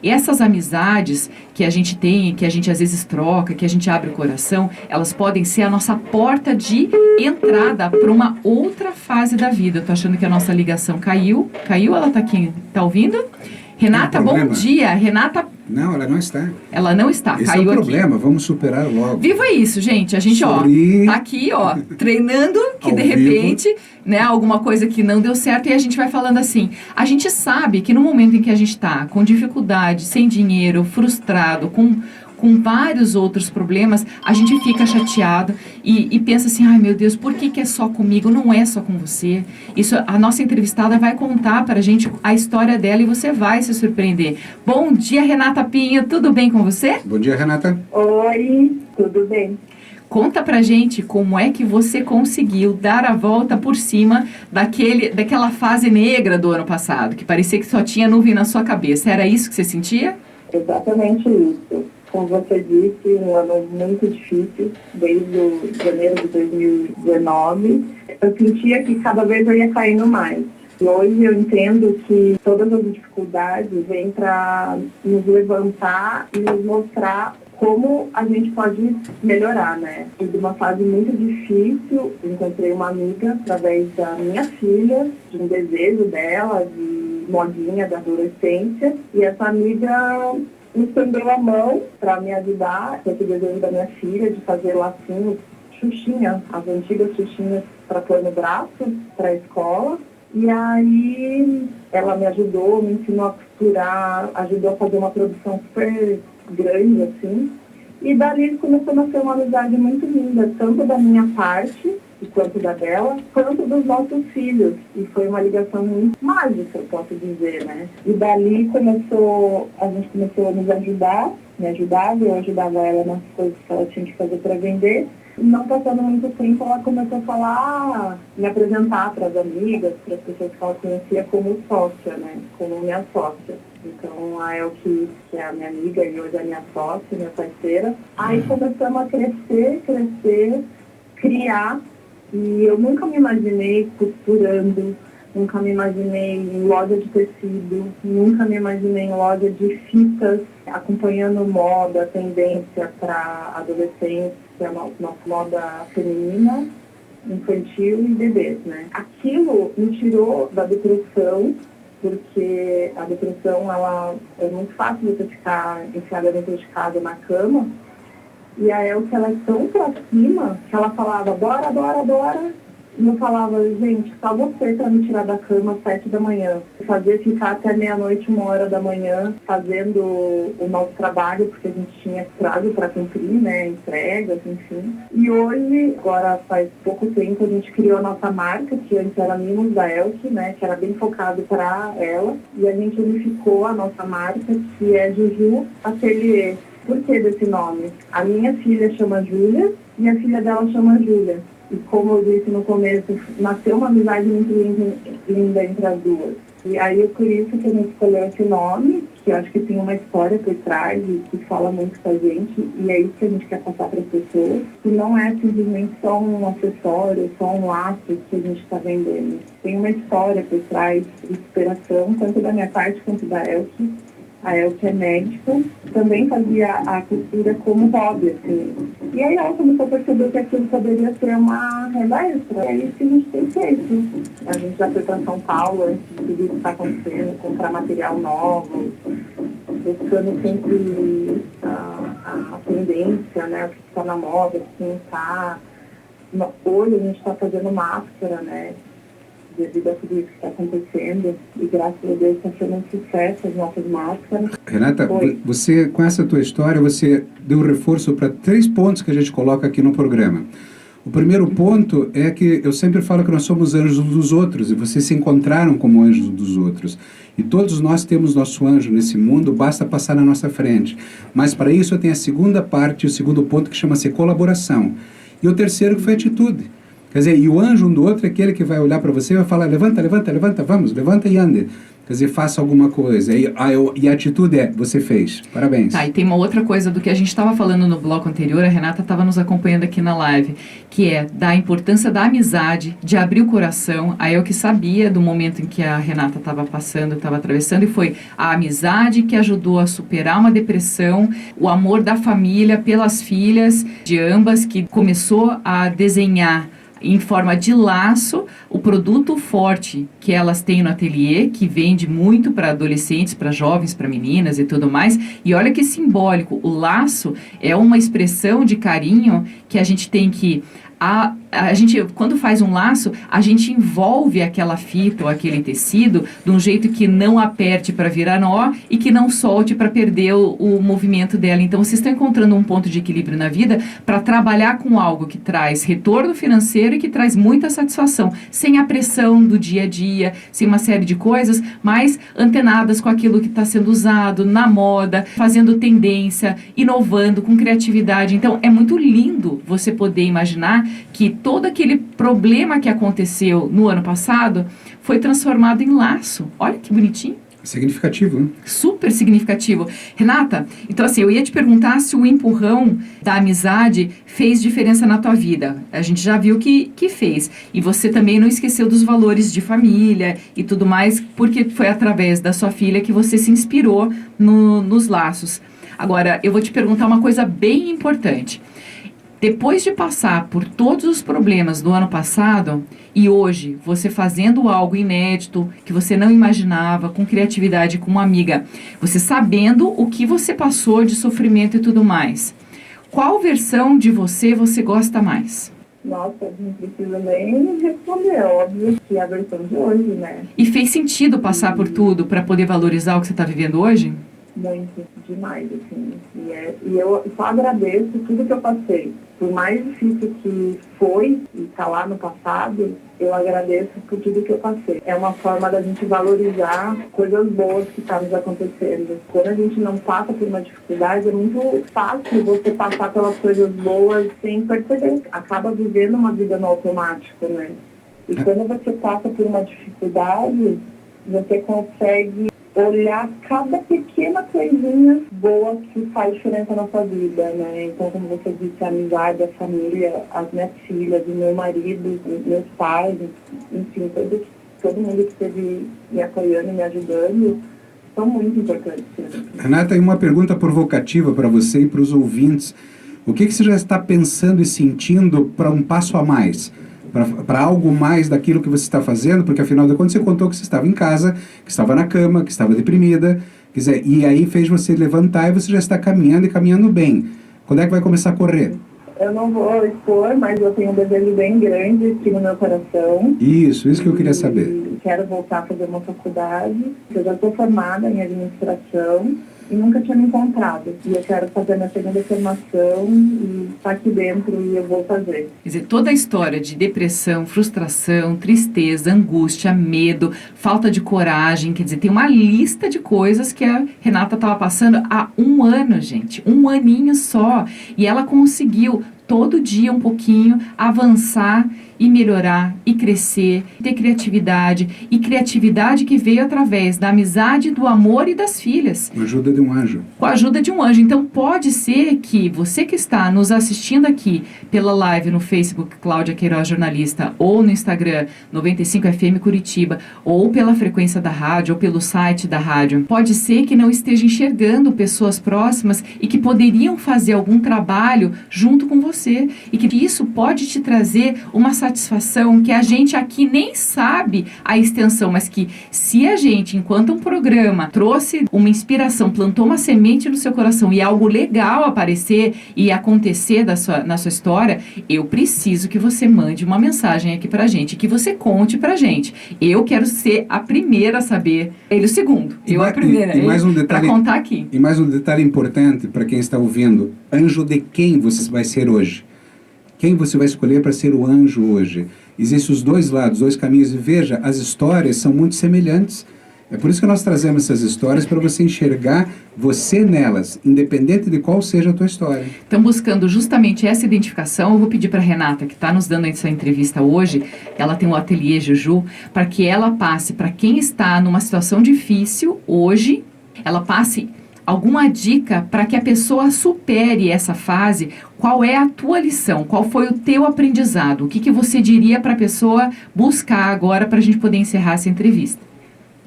[SPEAKER 1] Essas amizades que a gente tem, que a gente às vezes troca, que a gente abre o coração, elas podem ser a nossa porta de entrada para uma outra fase da vida. Eu tô achando que a nossa ligação caiu. Caiu? Ela tá aqui. Tá ouvindo? Renata, bom dia. Renata...
[SPEAKER 2] Não, ela não está.
[SPEAKER 1] Ela não está.
[SPEAKER 2] Esse
[SPEAKER 1] caiu
[SPEAKER 2] é o problema,
[SPEAKER 1] aqui.
[SPEAKER 2] vamos superar logo.
[SPEAKER 1] Viva isso, gente. A gente, tá aqui, treinando, que de repente, né, alguma coisa que não deu certo, e a gente vai falando assim. A gente sabe que no momento em que a gente tá com dificuldade, sem dinheiro, frustrado, com vários outros problemas, a gente fica chateado e pensa assim, ai meu Deus, por que é só comigo? Não é só com você. Isso, a nossa entrevistada vai contar pra gente a história dela e você vai se surpreender. Bom dia, Renata Pinho, tudo bem com você?
[SPEAKER 2] Bom dia, Renata.
[SPEAKER 3] Oi, tudo bem?
[SPEAKER 1] Conta pra gente como é que você conseguiu dar a volta por cima daquela fase negra do ano passado, que parecia que só tinha nuvem na sua cabeça. Era isso que você sentia?
[SPEAKER 3] Exatamente isso. Como você disse, um ano muito difícil, desde o janeiro de 2019. Eu sentia que cada vez eu ia caindo mais. E hoje eu entendo que todas as dificuldades vêm para nos levantar e nos mostrar como a gente pode melhorar, né? E de uma fase muito difícil, encontrei uma amiga através da minha filha, de um desejo dela, de modinha da adolescência, e essa amiga me estendeu a mão para me ajudar, com esse desejo da minha filha, de fazer lacinhos, xuxinha, as antigas xuxinhas para pôr no braço, para a escola. E aí ela me ajudou, me ensinou a costurar, ajudou a fazer uma produção super grande, assim. E dali começou a nascer uma amizade muito linda, tanto da minha parte, quanto da dela, quanto dos nossos filhos. E foi uma ligação muito mágica, eu posso dizer, né? E dali a gente começou a nos ajudar, me ajudava, eu ajudava ela nas coisas que ela tinha que fazer para vender. E não passando muito tempo, ela começou a falar, me apresentar para as amigas, para as pessoas que ela conhecia como sócia, né? Como minha sócia. Então, a Elke, que é a minha amiga e hoje é a minha sócia, minha parceira. Aí começamos a crescer, criar. E eu nunca me imaginei costurando, nunca me imaginei em loja de tecido, nunca me imaginei em loja de fitas, acompanhando moda, tendência para adolescentes, que é uma moda feminina, infantil e bebês, né? Aquilo me tirou da depressão, porque a depressão, é muito fácil você ficar enfiada dentro de casa na cama. E a Elke, ela é tão pra cima que ela falava, bora, bora, bora. E eu falava, gente, só você pra me tirar da cama às 7 da manhã. Fazer ficar até meia-noite, 1h da manhã, fazendo o nosso trabalho, porque a gente tinha prazo para cumprir, né, entregas, enfim. E hoje, agora faz pouco tempo, a gente criou a nossa marca, que antes era Mimos da Elke, né, que era bem focado para ela. E a gente unificou a nossa marca, que é Juju Ateliê. Por que desse nome? A minha filha chama Júlia e a filha dela chama Júlia. E como eu disse no começo, nasceu uma amizade muito linda entre as duas. E aí é por isso que a gente escolheu esse nome, que eu acho que tem uma história por trás e que fala muito com a gente. E é isso que a gente quer passar para as pessoas. E não é simplesmente só um acessório, só um laço que a gente está vendendo. Tem uma história por trás de superação, tanto da minha parte quanto da Elke. A Elke é médica, também fazia a costura como hobby, assim. E aí ela começou a perceber que aquilo poderia ser uma renda extra. E é isso que a gente tem feito. A gente já foi para São Paulo antes de tudo isso estar acontecendo, comprar material novo, buscando sempre a tendência, né? O que está na moda, o que não está. Hoje a gente está fazendo máscara, né? Devido a tudo isso que está acontecendo. E graças a Deus está sendo um sucesso as nossas máscaras.
[SPEAKER 2] Renata, você, com essa tua história, você deu reforço para 3 pontos que a gente coloca aqui no programa. O primeiro ponto é que eu sempre falo que nós somos anjos dos outros, e vocês se encontraram como anjos dos outros. E todos nós temos nosso anjo nesse mundo, basta passar na nossa frente. Mas para isso eu tenho a segunda parte, o segundo ponto, que chama-se colaboração. E o terceiro que foi atitude. Quer dizer, e o anjo um do outro é aquele que vai olhar para você e vai falar, levanta, levanta, levanta, vamos, levanta e ande. Quer dizer, faça alguma coisa. E a atitude é, você fez. Parabéns.
[SPEAKER 1] Tá, e tem uma outra coisa do que a gente estava falando no bloco anterior, a Renata estava nos acompanhando aqui na live, que é da importância da amizade, de abrir o coração. Aí eu que sabia do momento em que a Renata estava passando, estava atravessando, e foi a amizade que ajudou a superar uma depressão, o amor da família pelas filhas de ambas, que começou a desenhar em forma de laço, o produto forte que elas têm no ateliê, que vende muito para adolescentes, para jovens, para meninas e tudo mais. E olha que simbólico, o laço é uma expressão de carinho que a gente tem que... A gente, quando faz um laço, a gente envolve aquela fita ou aquele tecido de um jeito que não aperte para virar nó e que não solte para perder o movimento dela. Então, vocês estão encontrando um ponto de equilíbrio na vida para trabalhar com algo que traz retorno financeiro e que traz muita satisfação, sem a pressão do dia a dia, sem uma série de coisas, mas antenadas com aquilo que está sendo usado, na moda, fazendo tendência, inovando com criatividade. Então, é muito lindo você poder imaginar que todo aquele problema que aconteceu no ano passado foi transformado em laço. Olha que bonitinho.
[SPEAKER 2] Significativo, né?
[SPEAKER 1] Super significativo. Renata, então assim, eu ia te perguntar se o empurrão da amizade fez diferença na tua vida. A gente já viu que fez. E você também não esqueceu dos valores de família e tudo mais, porque foi através da sua filha que você se inspirou nos laços. Agora, eu vou te perguntar uma coisa bem importante. Depois de passar por todos os problemas do ano passado e hoje você fazendo algo inédito que você não imaginava, com criatividade, com uma amiga, você sabendo o que você passou de sofrimento e tudo mais, qual versão de você gosta mais?
[SPEAKER 3] Nossa, não precisa nem responder, óbvio que é a versão de hoje, né?
[SPEAKER 1] E fez sentido passar por tudo para poder valorizar o que você está vivendo hoje?
[SPEAKER 3] Muito, demais, assim. E eu só agradeço tudo que eu passei. Por mais difícil que foi e tá lá no passado, eu agradeço por tudo que eu passei. É uma forma da gente valorizar coisas boas que estão nos acontecendo. Quando a gente não passa por uma dificuldade, é muito fácil você passar pelas coisas boas sem perceber. Acaba vivendo uma vida no automático, né? E quando você passa por uma dificuldade, você consegue olhar cada pequena coisinha boa que faz diferença na sua vida, né? Então, como você disse, a amizade, a família, as minhas filhas, o meu marido, meus pais, enfim, todo mundo que esteve me apoiando e me ajudando, são muito importantes.
[SPEAKER 2] Renata, tem uma pergunta provocativa para você e para os ouvintes. O que você já está pensando e sentindo para um passo a mais? Para algo mais daquilo que você está fazendo, porque afinal de contas você contou que você estava em casa, que estava na cama, que estava deprimida, quer dizer, e aí fez você levantar e você já está caminhando e caminhando bem. Quando é que vai começar a correr?
[SPEAKER 3] Eu não vou expor, mas eu tenho um desejo bem grande aqui no meu coração.
[SPEAKER 2] Isso que eu queria saber.
[SPEAKER 3] Quero voltar a fazer uma faculdade. Eu já estou formada em administração e nunca tinha me encontrado. E eu quero fazer minha segunda formação e estar aqui dentro e eu vou fazer.
[SPEAKER 1] Quer dizer, toda a história de depressão, frustração, tristeza, angústia, medo, falta de coragem, quer dizer, tem uma lista de coisas que a Renata estava passando há 1 ano, gente. 1 aninho só. E ela conseguiu todo dia um pouquinho avançar e melhorar e crescer, ter criatividade, e criatividade que veio através da amizade, do amor e das filhas.
[SPEAKER 2] Com a ajuda de um anjo.
[SPEAKER 1] Com a ajuda de um anjo. Então pode ser que você que está nos assistindo aqui pela live no Facebook Cláudia Queiroz Jornalista, ou no Instagram 95FM Curitiba, ou pela frequência da rádio, ou pelo site da rádio, pode ser que não esteja enxergando pessoas próximas e que poderiam fazer algum trabalho junto com você, e que isso pode te trazer uma satisfação satisfação que a gente aqui nem sabe a extensão, mas que se a gente, enquanto um programa, trouxe uma inspiração, plantou uma semente no seu coração e algo legal aparecer e acontecer na sua história, eu preciso que você mande uma mensagem aqui pra gente, que você conte pra gente. Eu quero ser a primeira a saber, ele o segundo, eu a primeira, pra contar aqui.
[SPEAKER 2] E mais um detalhe importante para quem está ouvindo, anjo de quem você vai ser hoje? Quem você vai escolher para ser o anjo hoje? Existem os dois lados, dois caminhos, e veja, as histórias são muito semelhantes. É por isso que nós trazemos essas histórias, para você enxergar você nelas, independente de qual seja a tua história.
[SPEAKER 1] Então, buscando justamente essa identificação, eu vou pedir para a Renata, que está nos dando essa entrevista hoje, ela tem um ateliê Juju, para que ela passe para quem está numa situação difícil hoje, ela passe alguma dica para que a pessoa supere essa fase. Qual é a tua lição? Qual foi o teu aprendizado? O que você diria para a pessoa buscar agora para a gente poder encerrar essa entrevista?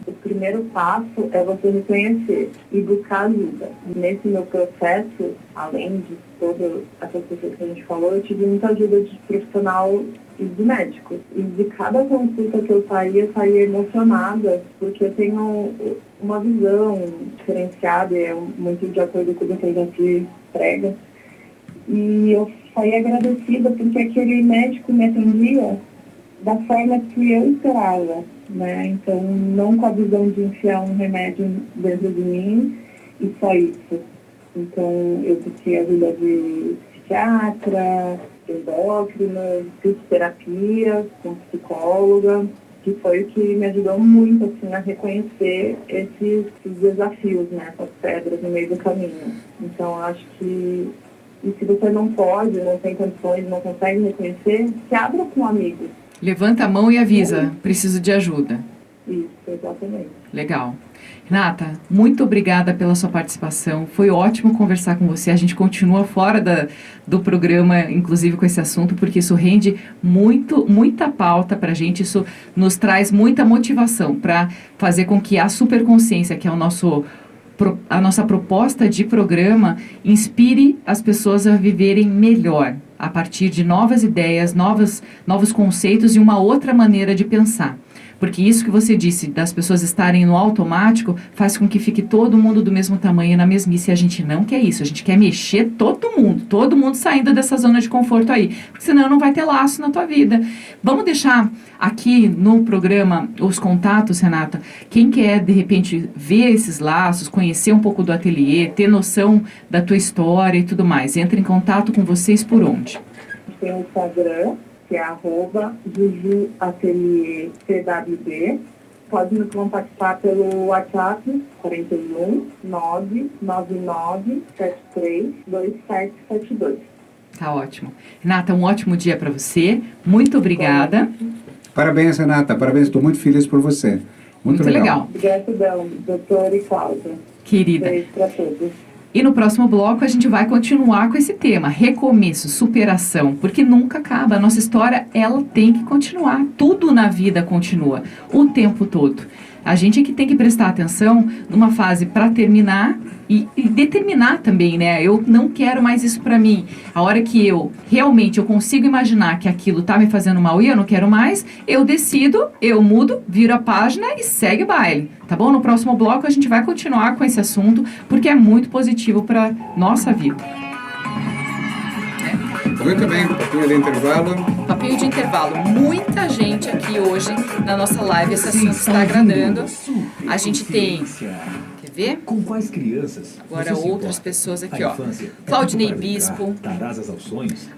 [SPEAKER 3] O primeiro passo é você reconhecer e buscar ajuda. Nesse meu processo, além de todas essas pessoas que a gente falou, eu tive muita ajuda de profissional e de médico. E de cada consulta que eu saía emocionada, porque eu tenho uma visão diferenciada, é muito de acordo com o que a gente prega. E eu saí agradecida porque aquele médico me atendia da forma que eu esperava, né? Então, não com a visão de enfiar um remédio dentro de mim e só isso. Então, eu busquei ajuda de psiquiatra, de endócrino, fisioterapia, com psicóloga, que foi o que me ajudou muito, assim, a reconhecer esses desafios, né? Essas pedras no meio do caminho. Então, eu acho que e se você não pode, não tem condições, não consegue reconhecer, se abra com amigos.
[SPEAKER 1] Levanta a mão e avisa, preciso de ajuda.
[SPEAKER 3] Isso, exatamente.
[SPEAKER 1] Legal. Renata, muito obrigada pela sua participação. Foi ótimo conversar com você. A gente continua fora do programa, inclusive com esse assunto, porque isso rende muita pauta para a gente. Isso nos traz muita motivação para fazer com que a superconsciência, que é a nossa proposta de programa, inspire as pessoas a viverem melhor, a partir de novas ideias, novos conceitos e uma outra maneira de pensar. Porque isso que você disse, das pessoas estarem no automático, faz com que fique todo mundo do mesmo tamanho na mesmice. E a gente não quer isso, a gente quer mexer todo mundo saindo dessa zona de conforto aí. Porque senão não vai ter laço na tua vida. Vamos deixar aqui no programa os contatos, Renata. Quem quer, de repente, ver esses laços, conhecer um pouco do ateliê, ter noção da tua história e tudo mais, entra em contato com vocês por onde?
[SPEAKER 3] Tem o Instagram, que é @JujuAtelierCWB. Pode me contactar pelo WhatsApp 41 999 73 2772.
[SPEAKER 1] Tá ótimo. Renata, um ótimo dia para você. Muito obrigada.
[SPEAKER 2] Parabéns, Renata. Parabéns. Estou muito feliz por você. Muito legal.
[SPEAKER 3] Gratidão, doutora e Cláudia.
[SPEAKER 1] Querida.
[SPEAKER 3] Beijo para todos.
[SPEAKER 1] E no próximo bloco a gente vai continuar com esse tema, recomeço, superação, porque nunca acaba. A nossa história, ela tem que continuar. Tudo na vida continua, o tempo todo. A gente é que tem que prestar atenção numa fase para terminar e determinar também, né? Eu não quero mais isso para mim. A hora que eu consigo imaginar que aquilo tá me fazendo mal e eu não quero mais, eu decido, eu mudo, viro a página e segue o baile, tá bom? No próximo bloco a gente vai continuar com esse assunto, porque é muito positivo para nossa vida.
[SPEAKER 2] Muito bem, papinho de intervalo.
[SPEAKER 1] Papinho de intervalo. Muita gente aqui hoje na nossa live, esse assunto está agradando. A gente tem... Quer ver?
[SPEAKER 4] Com quais crianças?
[SPEAKER 1] Agora outras pessoas aqui, ó. Claudinei Bispo,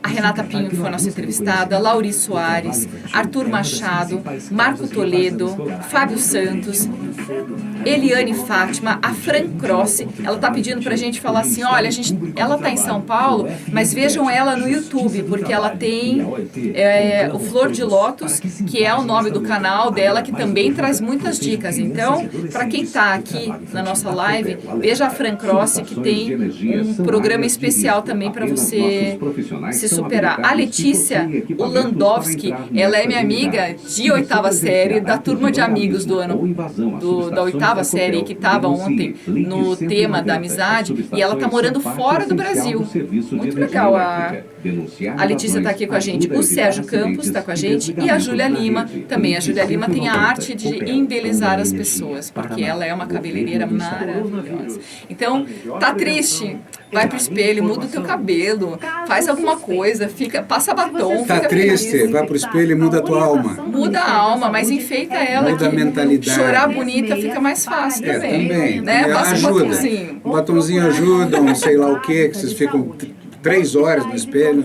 [SPEAKER 1] a Renata Pinho, que foi a nossa entrevistada, Lauri Soares, Arthur Machado, Marco Toledo, Fábio Santos, Eliane Fátima, a Fran Cross. Ela tá pedindo pra gente falar assim, olha, ela tá em São Paulo, mas vejam ela no YouTube, porque ela tem o Flor de Lótus, que é o nome do canal dela, que também traz muitas dicas. Então, para quem tá aqui na nossa live, veja a Fran Cross, que tem um programa especial também para você se superar. A Letícia Ulandowski, ela é minha amiga de 8ª série, da turma de amigos do ano, da 8ª série, que estava ontem no tema da amizade, e ela está morando fora do Brasil. Muito legal a A Letícia está aqui com a gente, o Sérgio Campos está com a gente e a Júlia Lima também. A Júlia Lima tem a arte de embelezar as pessoas, porque ela é uma cabeleireira maravilhosa. Então, tá triste? Vai pro espelho, muda o teu cabelo, faz alguma coisa, passa batom,
[SPEAKER 2] Tá
[SPEAKER 1] fica
[SPEAKER 2] triste?
[SPEAKER 1] feliz.
[SPEAKER 2] Vai pro espelho e muda a tua alma.
[SPEAKER 1] Muda a alma, mas enfeita ela.
[SPEAKER 2] Muda a mentalidade.
[SPEAKER 1] Chorar bonita fica mais fácil também. Né? Passa um
[SPEAKER 2] Ajuda.
[SPEAKER 1] batomzinho.
[SPEAKER 2] Um batomzinho ajuda, um sei lá o que vocês ficam 3 horas no espelho,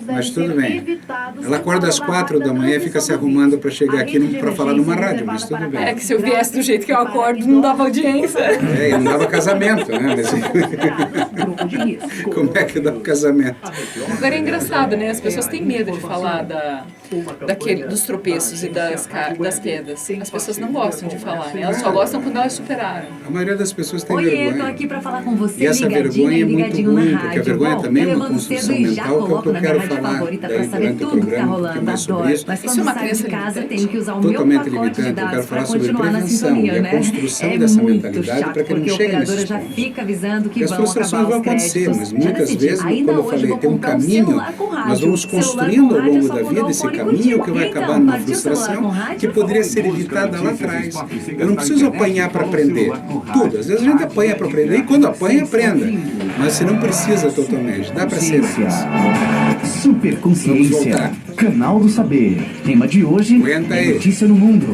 [SPEAKER 2] mas tudo bem. Ela acorda às 4 da manhã e fica se arrumando para chegar aqui para falar numa rádio, mas tudo bem.
[SPEAKER 1] É que se eu viesse do jeito que eu acordo, não dava audiência.
[SPEAKER 2] E não dava casamento, né? Mas... Como é que dá o casamento?
[SPEAKER 1] Agora é engraçado, né? As pessoas têm medo de falar dos tropeços e das quedas. As pessoas não gostam de falar, né? Elas só gostam quando elas superaram.
[SPEAKER 2] A maioria das pessoas tem
[SPEAKER 4] Oi,
[SPEAKER 2] vergonha.
[SPEAKER 4] eu tô aqui para falar com você,
[SPEAKER 2] e essa vergonha é muito ruim, porque a vergonha também é uma
[SPEAKER 4] cedo
[SPEAKER 2] construção
[SPEAKER 4] e já
[SPEAKER 2] mental que
[SPEAKER 4] coloco
[SPEAKER 2] eu
[SPEAKER 4] na minha
[SPEAKER 2] quero
[SPEAKER 4] rádio
[SPEAKER 2] falar
[SPEAKER 4] favorita
[SPEAKER 2] daí
[SPEAKER 4] para saber
[SPEAKER 2] durante o
[SPEAKER 4] tudo que tá
[SPEAKER 2] programa,
[SPEAKER 4] rolando.
[SPEAKER 2] mais sobre
[SPEAKER 4] Adoro.
[SPEAKER 2] isso.
[SPEAKER 4] Mas
[SPEAKER 1] Isso é
[SPEAKER 4] quando
[SPEAKER 1] uma
[SPEAKER 4] saio
[SPEAKER 1] crença
[SPEAKER 4] de casa,
[SPEAKER 1] limitante.
[SPEAKER 4] tenho que usar o meu
[SPEAKER 2] Totalmente
[SPEAKER 4] pacote de
[SPEAKER 2] limitante. Eu quero
[SPEAKER 4] dados
[SPEAKER 2] falar
[SPEAKER 4] para
[SPEAKER 2] sobre
[SPEAKER 4] continuar na
[SPEAKER 2] prevenção
[SPEAKER 4] sintonia,
[SPEAKER 2] e a
[SPEAKER 4] né?
[SPEAKER 2] construção
[SPEAKER 4] É
[SPEAKER 2] dessa
[SPEAKER 4] muito
[SPEAKER 2] mentalidade
[SPEAKER 4] chato,
[SPEAKER 2] para que não
[SPEAKER 4] porque o
[SPEAKER 2] chegue
[SPEAKER 4] operadora
[SPEAKER 2] nesses
[SPEAKER 4] já
[SPEAKER 2] pontos.
[SPEAKER 4] fica avisando que
[SPEAKER 2] E as
[SPEAKER 4] vão
[SPEAKER 2] frustrações
[SPEAKER 4] acabar
[SPEAKER 2] vão
[SPEAKER 4] os
[SPEAKER 2] acontecer,
[SPEAKER 4] créditos.
[SPEAKER 2] mas
[SPEAKER 4] Já
[SPEAKER 2] muitas
[SPEAKER 4] decidi.
[SPEAKER 2] vezes,
[SPEAKER 4] Ainda
[SPEAKER 2] quando eu
[SPEAKER 4] hoje
[SPEAKER 2] falei,
[SPEAKER 4] vou
[SPEAKER 2] tem um
[SPEAKER 4] comprar
[SPEAKER 2] caminho,
[SPEAKER 4] celular com rádio.
[SPEAKER 2] nós vamos
[SPEAKER 4] Celular
[SPEAKER 2] construindo
[SPEAKER 4] com
[SPEAKER 2] ao
[SPEAKER 4] rádio,
[SPEAKER 2] longo
[SPEAKER 4] só
[SPEAKER 2] da
[SPEAKER 4] mudou
[SPEAKER 2] vida
[SPEAKER 4] o
[SPEAKER 2] esse
[SPEAKER 4] fone
[SPEAKER 2] caminho
[SPEAKER 4] contigo.
[SPEAKER 2] que vai
[SPEAKER 4] Então,
[SPEAKER 2] acabar numa
[SPEAKER 4] partiu o celular
[SPEAKER 2] frustração
[SPEAKER 4] com rádio?
[SPEAKER 2] que poderia ser evitada lá atrás. Eu não preciso apanhar para aprender tudo. Às vezes a gente apanha para aprender e quando apanha, aprenda. Mas você não precisa totalmente. Dá para ser antes.
[SPEAKER 5] Superconsciência, canal do saber. Tema de hoje
[SPEAKER 2] Aguenta aí.
[SPEAKER 5] Notícia no mundo.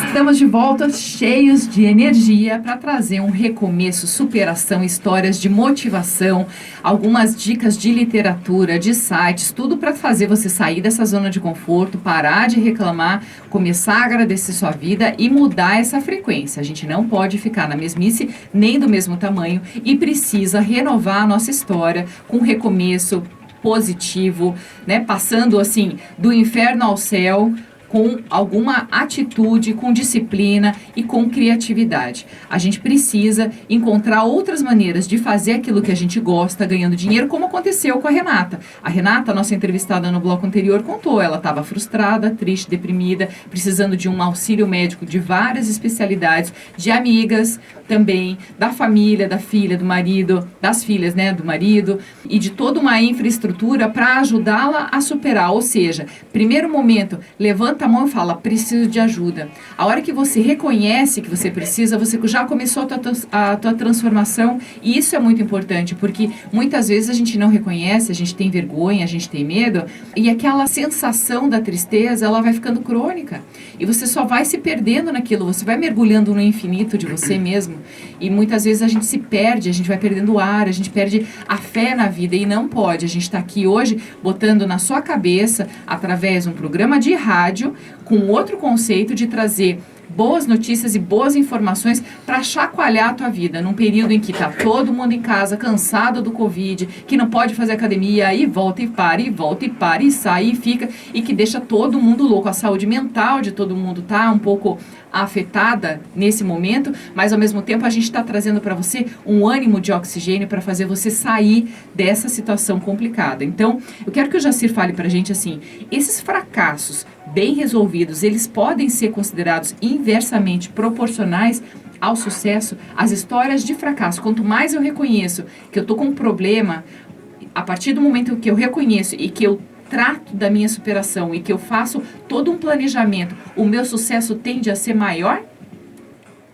[SPEAKER 1] Estamos de volta cheios de energia para trazer um recomeço, superação, histórias de motivação, algumas dicas de literatura, de sites, tudo para fazer você sair dessa zona de conforto, parar de reclamar, começar a agradecer sua vida e mudar essa frequência. A gente não pode ficar na mesmice nem do mesmo tamanho e precisa renovar a nossa história com um recomeço positivo, né? Passando assim do inferno ao céu, com alguma atitude, com disciplina e com criatividade. A gente precisa encontrar outras maneiras de fazer aquilo que a gente gosta, ganhando dinheiro, como aconteceu com a Renata. A Renata, nossa entrevistada no bloco anterior, contou, ela estava frustrada, triste, deprimida, precisando de um auxílio médico de várias especialidades, de amigas também, da família, da filha, do marido, das filhas, né, do marido, e de toda uma infraestrutura para ajudá-la a superar. Ou seja, primeiro momento, levanta a mão e fala, preciso de ajuda. A hora que você reconhece que você precisa, você já começou a tua transformação, e isso é muito importante, porque muitas vezes a gente não reconhece, a gente tem vergonha, a gente tem medo, e aquela sensação da tristeza, ela vai ficando crônica, e você só vai se perdendo naquilo, você vai mergulhando no infinito de você mesmo, e muitas vezes a gente se perde, a gente vai perdendo o ar, a gente perde a fé na vida, e não pode. A gente está aqui hoje botando na sua cabeça, através de um programa de rádio, com outro conceito de trazer boas notícias e boas informações para chacoalhar a tua vida, num período em que está todo mundo em casa, cansado do Covid, que não pode fazer academia, e volta e para, e volta e para, e sai e fica, e que deixa todo mundo louco. A saúde mental de todo mundo tá um pouco afetada nesse momento, mas ao mesmo tempo a gente está trazendo para você um ânimo de oxigênio para fazer você sair dessa situação complicada. Então, eu quero que o Jacir fale para a gente assim, esses fracassos bem resolvidos, eles podem ser considerados inversamente proporcionais ao sucesso? As histórias de fracasso, quanto mais eu reconheço que eu estou com um problema, a partir do momento que eu reconheço e que eu trato da minha superação e que eu faço todo um planejamento, o meu sucesso tende a ser maior?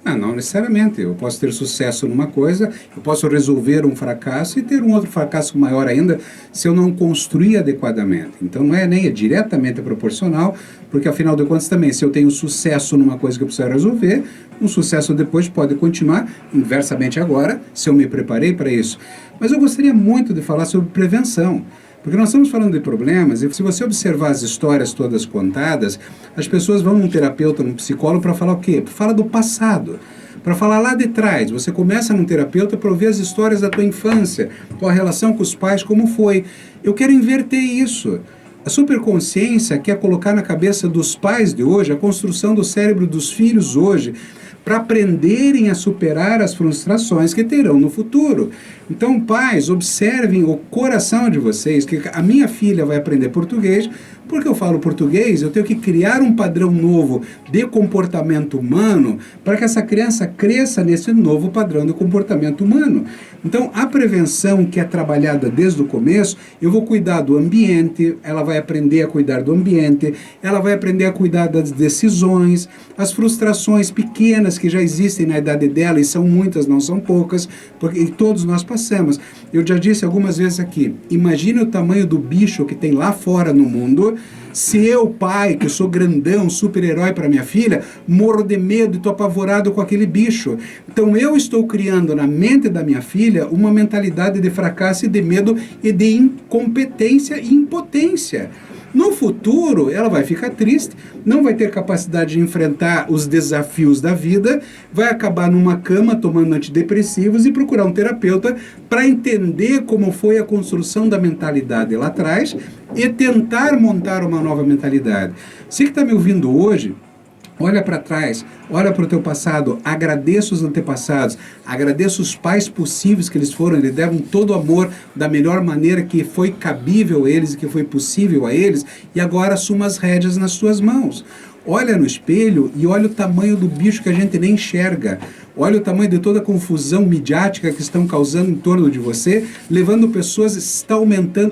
[SPEAKER 2] Não necessariamente. Eu posso ter sucesso numa coisa, eu posso resolver um fracasso e ter um outro fracasso maior ainda se eu não construir adequadamente. Então não é nem diretamente proporcional, porque afinal de contas também, se eu tenho sucesso numa coisa que eu preciso resolver, um sucesso depois pode continuar inversamente agora, se eu me preparei para isso. Mas eu gostaria muito de falar sobre prevenção. Porque nós estamos falando de problemas, e se você observar as histórias todas contadas, as pessoas vão num terapeuta, num psicólogo para falar o quê? Fala do passado, para falar lá de trás. Você começa num terapeuta para ouvir as histórias da tua infância, tua relação com os pais, como foi. Eu quero inverter isso. A superconsciência quer colocar na cabeça dos pais de hoje a construção do cérebro dos filhos hoje, para aprenderem a superar as frustrações que terão no futuro. Então, pais, observem o coração de vocês, que a minha filha vai aprender português Porque eu falo português, eu tenho que criar um padrão novo de comportamento humano para que essa criança cresça nesse novo padrão de comportamento humano. Então, a prevenção que é trabalhada desde o começo, eu vou cuidar do ambiente, ela vai aprender a cuidar do ambiente, ela vai aprender a cuidar das decisões, as frustrações pequenas que já existem na idade dela, e são muitas, não são poucas, porque todos nós passamos. Eu já disse algumas vezes aqui, imagine o tamanho do bicho que tem lá fora no mundo, se eu, pai, que sou grandão, super-herói para minha filha, morro de medo e estou apavorado com aquele bicho. Então eu estou criando na mente da minha filha uma mentalidade de fracasso e de medo e de incompetência e impotência. No futuro, ela vai ficar triste, não vai ter capacidade de enfrentar os desafios da vida, vai acabar numa cama tomando antidepressivos e procurar um terapeuta para entender como foi a construção da mentalidade lá atrás e tentar montar uma nova mentalidade. Você que está me ouvindo hoje, olha para trás, olha para o teu passado, agradeça os antepassados, agradeça os pais possíveis que eles foram, eles deram todo o amor da melhor maneira que foi cabível a eles e que foi possível a eles, e agora assuma as rédeas nas suas mãos. Olha no espelho e olha o tamanho do bicho que a gente nem enxerga. Olha o tamanho de toda a confusão midiática que estão causando em torno de você, levando pessoas,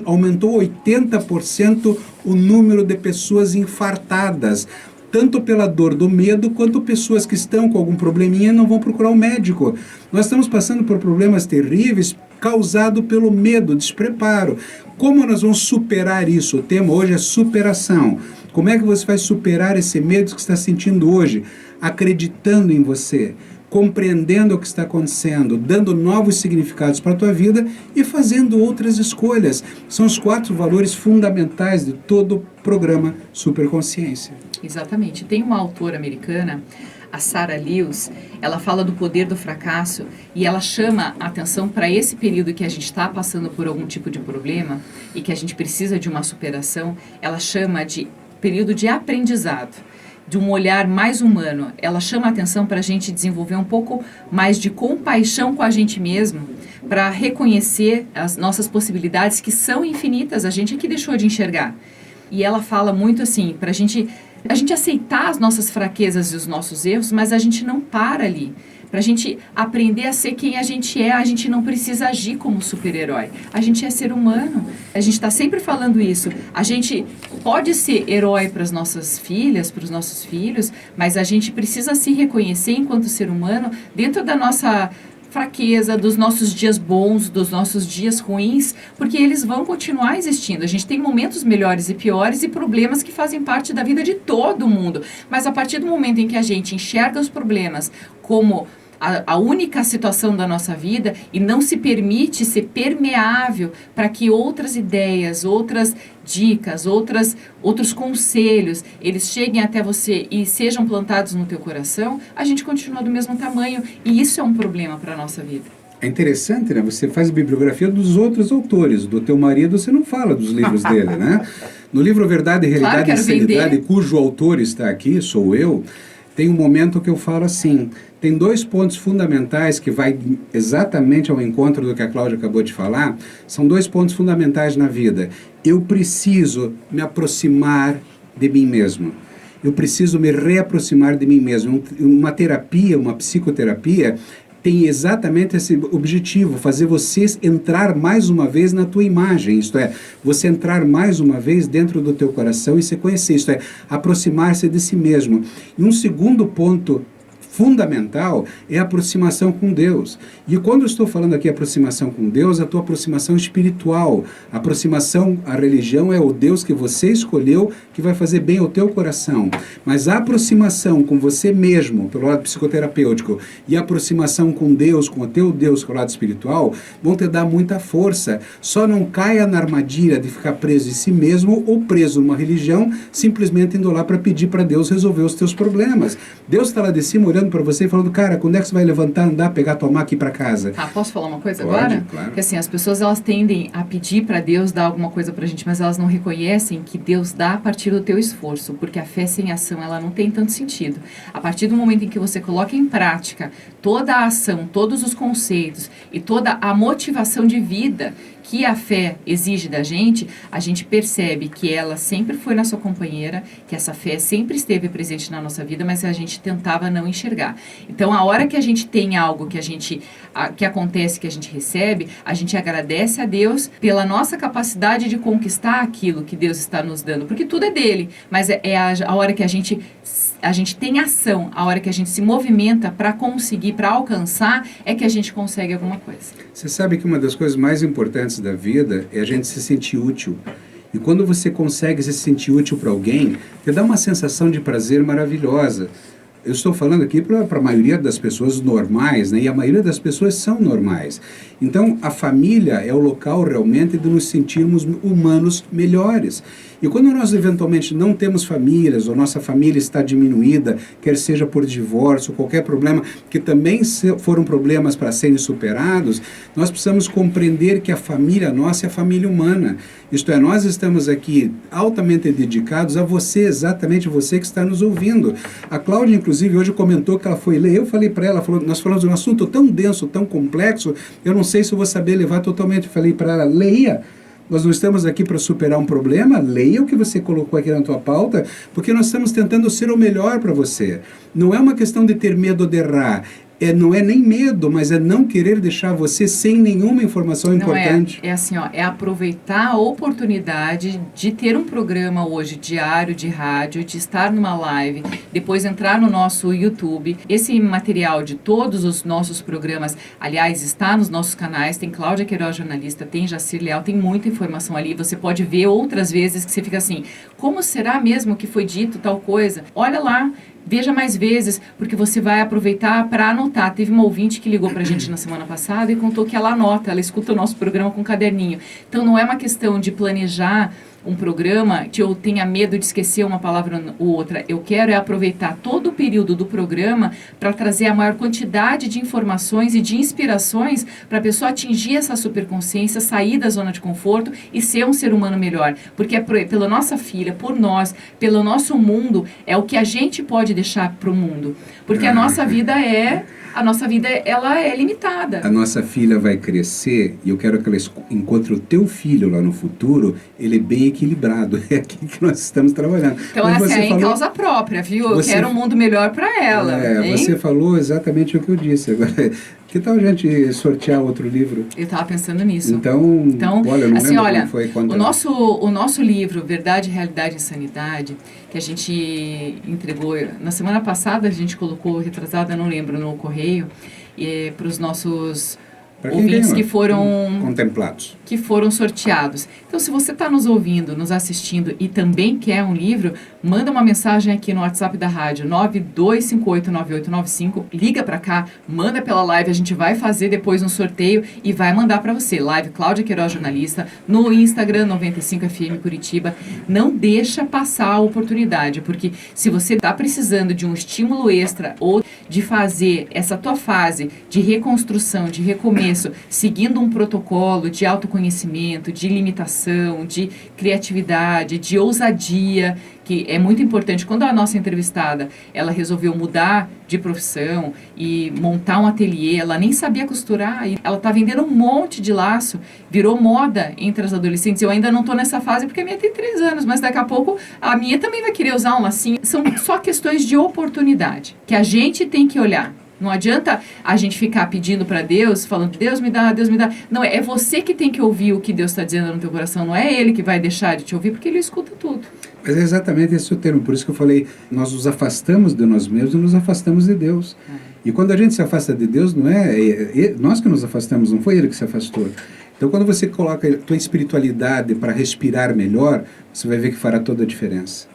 [SPEAKER 2] aumentou 80% o número de pessoas infartadas, tanto pela dor do medo, quanto pessoas que estão com algum probleminha e não vão procurar um médico. Nós estamos passando por problemas terríveis causados pelo medo, despreparo. Como nós vamos superar isso? O tema hoje é superação. Como é que você vai superar esse medo que está sentindo hoje? Acreditando em você, compreendendo o que está acontecendo, dando novos significados para a tua vida e fazendo outras escolhas. São os 4 valores fundamentais de todo o programa Superconsciência.
[SPEAKER 1] Exatamente. Tem uma autora americana, a Sarah Lewis, ela fala do poder do fracasso e ela chama a atenção para esse período que a gente está passando por algum tipo de problema e que a gente precisa de uma superação. Ela chama de período de aprendizado, de um olhar mais humano. Ela chama a atenção para a gente desenvolver um pouco mais de compaixão com a gente mesmo, para reconhecer as nossas possibilidades que são infinitas, a gente é que deixou de enxergar. E ela fala muito assim, para a gente aceitar as nossas fraquezas e os nossos erros, mas a gente não para ali. Para a gente aprender a ser quem a gente não precisa agir como super-herói. A gente é ser humano. A gente está sempre falando isso. A gente pode ser herói para as nossas filhas, para os nossos filhos, mas a gente precisa se reconhecer enquanto ser humano dentro da nossa fraqueza, dos nossos dias bons, dos nossos dias ruins, porque eles vão continuar existindo. A gente tem momentos melhores e piores e problemas que fazem parte da vida de todo mundo. Mas a partir do momento em que a gente enxerga os problemas como a única situação da nossa vida e não se permite ser permeável para que outras ideias, outras dicas, outros conselhos, eles cheguem até você e sejam plantados no teu coração, a gente continua do mesmo tamanho e isso é um problema para a nossa vida.
[SPEAKER 2] É interessante, né? Você faz bibliografia dos outros autores. Do teu marido você não fala dos livros dele, né? No livro Verdade, Realidade e Insanidade, cujo autor está aqui, sou eu, tem um momento que eu falo assim, tem 2 pontos fundamentais que vai exatamente ao encontro do que a Cláudia acabou de falar, são 2 pontos fundamentais na vida. Eu preciso me aproximar de mim mesmo. Eu preciso me reaproximar de mim mesmo. Uma terapia, uma psicoterapia, tem exatamente esse objetivo, fazer você entrar mais uma vez na tua imagem, isto é, você entrar mais uma vez dentro do teu coração e se conhecer, isto é, aproximar-se de si mesmo. E um segundo ponto fundamental é a aproximação com Deus. E quando eu estou falando aqui aproximação com Deus, a tua aproximação espiritual, a aproximação à religião é o Deus que você escolheu, que vai fazer bem ao teu coração. Mas a aproximação com você mesmo, pelo lado psicoterapêutico, e a aproximação com Deus, com o teu Deus, pelo lado espiritual, vão te dar muita força. Só não caia na armadilha de ficar preso em si mesmo ou preso numa religião, simplesmente indo lá para pedir para Deus resolver os teus problemas. Deus está lá de cima olhando ligando para você e falando, cara, quando é que você vai levantar, andar, pegar tua maca e ir para casa?
[SPEAKER 1] Ah, posso falar uma coisa
[SPEAKER 2] Pode,
[SPEAKER 1] agora?
[SPEAKER 2] claro.
[SPEAKER 1] Porque assim, as pessoas elas tendem a pedir para Deus dar alguma coisa pra gente, mas elas não reconhecem que Deus dá a partir do teu esforço, porque a fé sem ação, ela não tem tanto sentido. A partir do momento em que você coloca em prática toda a ação, todos os conceitos e toda a motivação de vida que a fé exige da gente, a gente percebe que ela sempre foi nossa companheira, que essa fé sempre esteve presente na nossa vida, mas a gente tentava não enxergar. Então, a hora que a gente tem algo que acontece, que a gente recebe, a gente agradece a Deus pela nossa capacidade de conquistar aquilo que Deus está nos dando, porque tudo é dele, mas é a hora que a gente tem ação, a hora que a gente se movimenta para conseguir, para alcançar, é que a gente consegue alguma coisa.
[SPEAKER 2] Você sabe que uma das coisas mais importantes da vida é a gente se sentir útil. E quando você consegue se sentir útil para alguém, te dá uma sensação de prazer maravilhosa. Eu estou falando aqui para a maioria das pessoas normais, né? E a maioria das pessoas são normais. Então, a família é o local realmente de nos sentirmos humanos melhores. E quando nós eventualmente não temos famílias, ou nossa família está diminuída, quer seja por divórcio, qualquer problema, que também foram problemas para serem superados, nós precisamos compreender que a família nossa é a família humana. Isto é, nós estamos aqui altamente dedicados a você, exatamente você que está nos ouvindo. A Cláudia, inclusive, hoje comentou que ela foi ler, eu falei para ela, nós falamos de um assunto tão denso, tão complexo, eu não sei se eu vou saber levar totalmente. Eu falei para ela, leia. Nós não estamos aqui para superar um problema, leia o que você colocou aqui na tua pauta, porque nós estamos tentando ser o melhor para você. Não é uma questão de ter medo de errar, não é nem medo, mas é não querer deixar você sem nenhuma informação importante.
[SPEAKER 1] É assim, ó, é aproveitar a oportunidade de ter um programa hoje diário de rádio, de estar numa live, depois entrar no nosso YouTube. Esse material de todos os nossos programas, aliás, está nos nossos canais, tem Cláudia Queiroz Jornalista, tem Jacir Leal, tem muita informação ali, você pode ver outras vezes que você fica assim, como será mesmo que foi dito tal coisa? Olha lá, veja mais vezes, porque você vai aproveitar para anotar. Teve uma ouvinte que ligou para a gente na semana passada e contou que ela anota, ela escuta o nosso programa com um caderninho. Então, não é uma questão de planejar um programa que eu tenha medo de esquecer uma palavra ou outra. Eu quero aproveitar todo o período do programa para trazer a maior quantidade de informações e de inspirações para a pessoa atingir essa superconsciência, sair da zona de conforto e ser um ser humano melhor. Porque é pela nossa filha, por nós, pelo nosso mundo, é o que a gente pode deixar para o mundo. Porque a nossa vida ela é limitada.
[SPEAKER 2] A nossa filha vai crescer e eu quero que ela encontre o teu filho lá no futuro, ele é bem equilibrado. É aqui que nós estamos trabalhando.
[SPEAKER 1] Então,
[SPEAKER 2] mas
[SPEAKER 1] essa é em causa própria, viu? Eu quero um mundo melhor para ela.
[SPEAKER 2] Você falou exatamente o que eu disse. Agora, que tal a gente sortear outro livro?
[SPEAKER 1] Eu estava pensando nisso.
[SPEAKER 2] Então olha, eu não
[SPEAKER 1] assim,
[SPEAKER 2] lembro
[SPEAKER 1] olha,
[SPEAKER 2] como foi.
[SPEAKER 1] O nosso livro, Verdade, Realidade e Insanidade, que a gente entregou, na semana passada a gente colocou, retrasada, não lembro, no correio, para os nossos ouvintes que foram
[SPEAKER 2] contemplados,
[SPEAKER 1] que foram sorteados. Então, se você está nos ouvindo, nos assistindo e também quer um livro, manda uma mensagem aqui no WhatsApp da rádio 92589895, liga para cá, manda pela live, a gente vai fazer depois um sorteio e vai mandar para você. Live Cláudia Queiroz Jornalista, no Instagram 95FM Curitiba. Não deixa passar a oportunidade, porque se você está precisando de um estímulo extra ou de fazer essa tua fase de reconstrução, de recomeço, seguindo um protocolo de autoconhecimento, de limitação, de criatividade, de ousadia, que é muito importante. Quando a nossa entrevistada, ela resolveu mudar de profissão e montar um ateliê, ela nem sabia costurar, e ela está vendendo um monte de laço, virou moda entre as adolescentes. Eu ainda não estou nessa fase porque a minha tem 3 anos, mas daqui a pouco a minha também vai querer usar um lacinho. São só questões de oportunidade, que a gente tem que olhar. Não adianta a gente ficar pedindo para Deus, falando, Deus me dá, Deus me dá. Não, é você que tem que ouvir o que Deus está dizendo no teu coração. Não é Ele que vai deixar de te ouvir, porque Ele escuta tudo.
[SPEAKER 2] Mas é exatamente esse o termo. Por isso que eu falei, nós nos afastamos de nós mesmos e nos afastamos de Deus. E quando a gente se afasta de Deus, não é nós que nos afastamos, não foi Ele que se afastou. Então, quando você coloca a tua espiritualidade para respirar melhor, você vai ver que fará toda a diferença.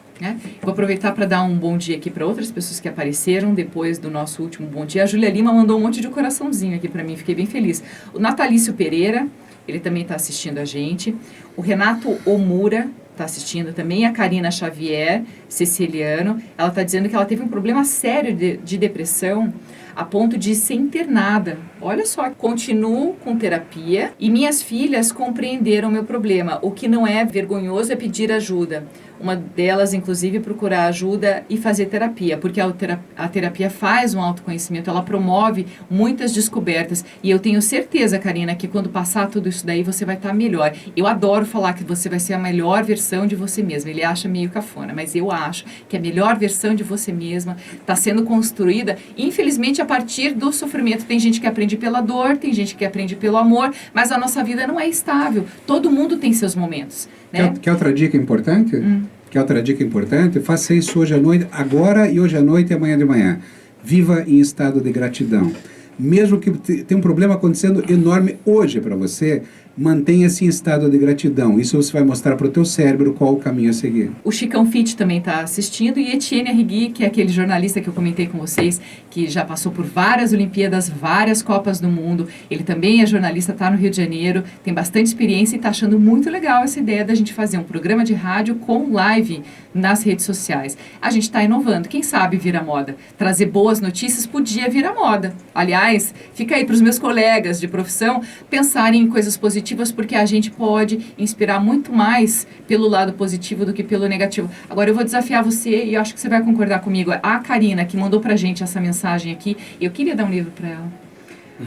[SPEAKER 1] Vou aproveitar para dar um bom dia aqui para outras pessoas que apareceram depois do nosso último bom dia. A Júlia Lima mandou um monte de coraçãozinho aqui para mim, fiquei bem feliz. O Natalício Pereira, ele também está assistindo a gente. O Renato Omura está assistindo também, a Karina Xavier Ceciliano. Ela está dizendo que ela teve um problema sério de depressão a ponto de ser internada. Olha só, continuo com terapia e minhas filhas compreenderam meu problema. O que não é vergonhoso é pedir ajuda. Uma delas, inclusive, procurar ajuda e fazer terapia, porque a terapia faz um autoconhecimento, ela promove muitas descobertas. E eu tenho certeza, Karina, que quando passar tudo isso daí, você vai estar melhor. Eu adoro falar que você vai ser a melhor versão de você mesma. Ele acha meio cafona, mas eu acho que a melhor versão de você mesma está sendo construída, infelizmente, a partir do sofrimento. Tem gente que aprende pela dor, tem gente que aprende pelo amor, mas a nossa vida não é estável. Todo mundo tem seus momentos. Né?
[SPEAKER 2] Quer outra dica importante? Quer outra dica importante? Faça isso hoje à noite, agora e hoje à noite e amanhã de manhã. Viva em estado de gratidão. Mesmo que tenha um problema acontecendo enorme hoje para você, mantenha-se em estado de gratidão. Isso você vai mostrar para o teu cérebro qual o caminho a seguir.
[SPEAKER 1] O Chicão Fit também está assistindo e Etienne Arrigui, que é aquele jornalista que eu comentei com vocês, que já passou por várias Olimpíadas, várias Copas do Mundo. Ele também é jornalista, está no Rio de Janeiro, tem bastante experiência e está achando muito legal essa ideia da gente fazer um programa de rádio com live nas redes sociais. A gente está inovando, quem sabe vira moda. Trazer boas notícias podia virar moda. Aliás, fica aí para os meus colegas de profissão pensarem em coisas positivas, porque a gente pode inspirar muito mais pelo lado positivo do que pelo negativo. Agora eu vou desafiar você e eu acho que você vai concordar comigo. A Karina, que mandou pra gente essa mensagem aqui, eu queria dar um livro para ela.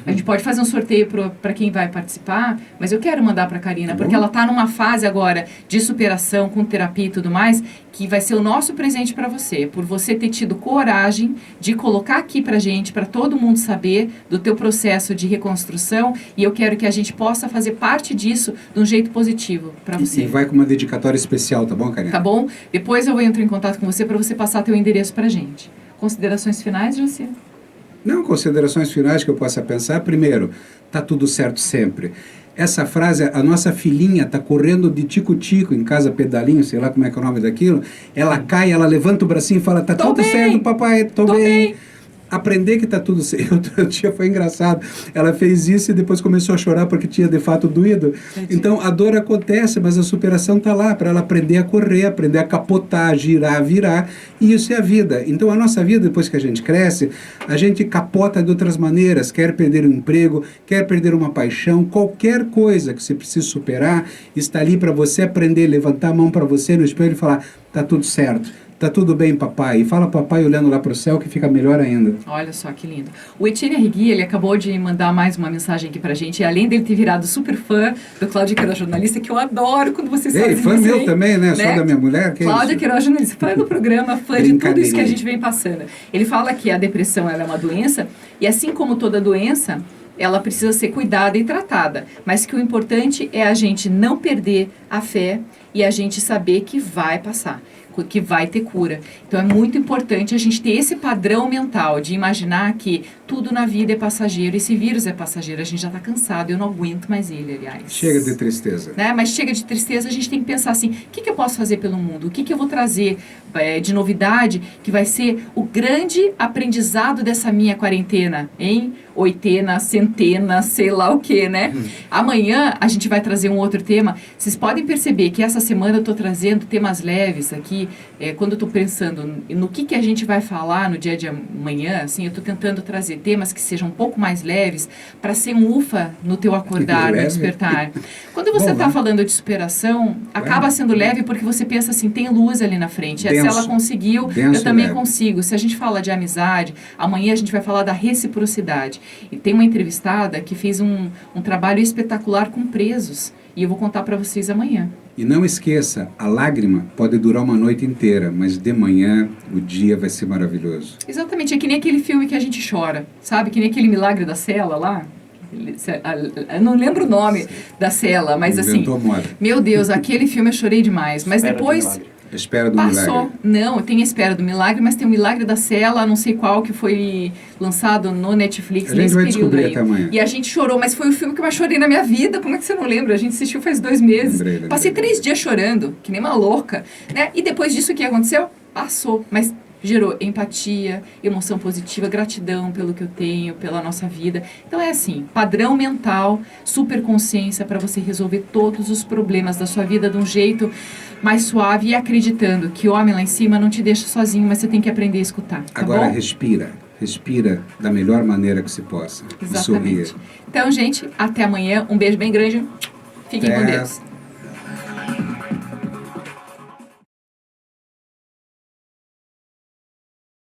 [SPEAKER 1] A gente pode fazer um sorteio para quem vai participar, mas eu quero mandar para a Karina, porque ela está numa fase agora de superação, com terapia e tudo mais, que vai ser o nosso presente para você, por você ter tido coragem de colocar aqui para gente, para todo mundo saber do teu processo de reconstrução, e eu quero que a gente possa fazer parte disso de um jeito positivo para você.
[SPEAKER 2] E vai com uma dedicatória especial, tá bom, Karina?
[SPEAKER 1] Tá bom? Depois eu vou entrar em contato com você para você passar teu endereço para gente. Considerações finais, José?
[SPEAKER 2] Não, considerações finais que eu possa pensar. Primeiro, tá tudo certo sempre. Essa frase, a nossa filhinha tá correndo de tico-tico em casa, pedalinho, sei lá como é que é o nome daquilo. Ela cai, ela levanta o bracinho e fala, tá tudo certo, papai, tô bem. Aprender que tá tudo certo. Outro dia foi engraçado. Ela fez isso e depois começou a chorar porque tinha de fato doído. Então a dor acontece, mas a superação tá lá para ela aprender a correr, aprender a capotar, girar, virar. E isso é a vida. Então a nossa vida, depois que a gente cresce, a gente capota de outras maneiras. Quer perder um emprego, quer perder uma paixão, qualquer coisa que você precisa superar, está ali para você aprender, levantar a mão para você no espelho e falar, tá tudo certo. Tá tudo bem, papai. E fala papai olhando lá pro céu que fica melhor ainda.
[SPEAKER 1] Olha só que lindo. O Etienne Arrigui, ele acabou de mandar mais uma mensagem aqui pra gente. E além dele ter virado super fã do Cláudia Queiroz, jornalista, que eu adoro quando vocês fazem isso.
[SPEAKER 2] Fã meu também, né? Só da minha mulher. Que
[SPEAKER 1] Cláudia Queiroz, jornalista, fã do programa, fã de tudo isso que a gente vem passando. Ele fala que a depressão ela é uma doença e assim como toda doença, ela precisa ser cuidada e tratada. Mas que o importante é a gente não perder a fé e a gente saber que vai passar, que vai ter cura. Então é muito importante a gente ter esse padrão mental de imaginar que tudo na vida é passageiro. Esse vírus é passageiro, a gente já está cansado, eu não aguento mais ele, aliás.
[SPEAKER 2] Chega de tristeza.
[SPEAKER 1] Né? Mas chega de tristeza, a gente tem que pensar assim, o que eu posso fazer pelo mundo? O que eu vou trazer de novidade que vai ser o grande aprendizado dessa minha quarentena, hein? Oitena, centena, sei lá o que, né? Amanhã a gente vai trazer um outro tema. Vocês podem perceber que essa semana eu estou trazendo temas leves aqui. Quando eu estou pensando no que a gente vai falar no dia de amanhã, assim, eu estou tentando trazer temas que sejam um pouco mais leves para ser um ufa no teu acordar, no despertar. Quando você está falando de superação, acaba sendo leve porque você pensa assim, tem luz ali na frente. Se ela conseguiu, eu também consigo. Se a gente fala de amizade, amanhã a gente vai falar da reciprocidade. E tem uma entrevistada que fez um trabalho espetacular com presos. E eu vou contar para vocês amanhã.
[SPEAKER 2] E não esqueça, a lágrima pode durar uma noite inteira, mas de manhã o dia vai ser maravilhoso.
[SPEAKER 1] Exatamente, é que nem aquele filme que a gente chora, sabe? Que nem aquele Milagre da Cela lá. Eu não lembro o nome da cela, mas assim, meu Deus, aquele filme eu chorei demais. Mas depois...
[SPEAKER 2] A Espera do
[SPEAKER 1] Passou.
[SPEAKER 2] Milagre.
[SPEAKER 1] Não, tem A Espera do Milagre, mas tem o Milagre da Cela, não sei qual, que foi lançado no Netflix
[SPEAKER 2] a gente
[SPEAKER 1] nesse
[SPEAKER 2] vai
[SPEAKER 1] período
[SPEAKER 2] descobrir
[SPEAKER 1] aí.
[SPEAKER 2] Até amanhã.
[SPEAKER 1] E a gente chorou, mas foi o filme que eu mais chorei na minha vida. Como é que você não lembra? A gente assistiu faz 2 meses. Passei 3 dias chorando, que nem uma louca. Né? E depois disso, o que aconteceu? Passou. Mas gerou empatia, emoção positiva, gratidão pelo que eu tenho, pela nossa vida. Então é assim, padrão mental, superconsciência para você resolver todos os problemas da sua vida de um jeito mais suave e acreditando que o homem lá em cima não te deixa sozinho, mas você tem que aprender a escutar, tá
[SPEAKER 2] Agora
[SPEAKER 1] bom?
[SPEAKER 2] respira da melhor maneira que se possa. E
[SPEAKER 1] Exatamente.
[SPEAKER 2] sorria.
[SPEAKER 1] Então, gente, até amanhã. Um beijo bem grande. Fiquem com
[SPEAKER 2] Até.
[SPEAKER 1] Deus.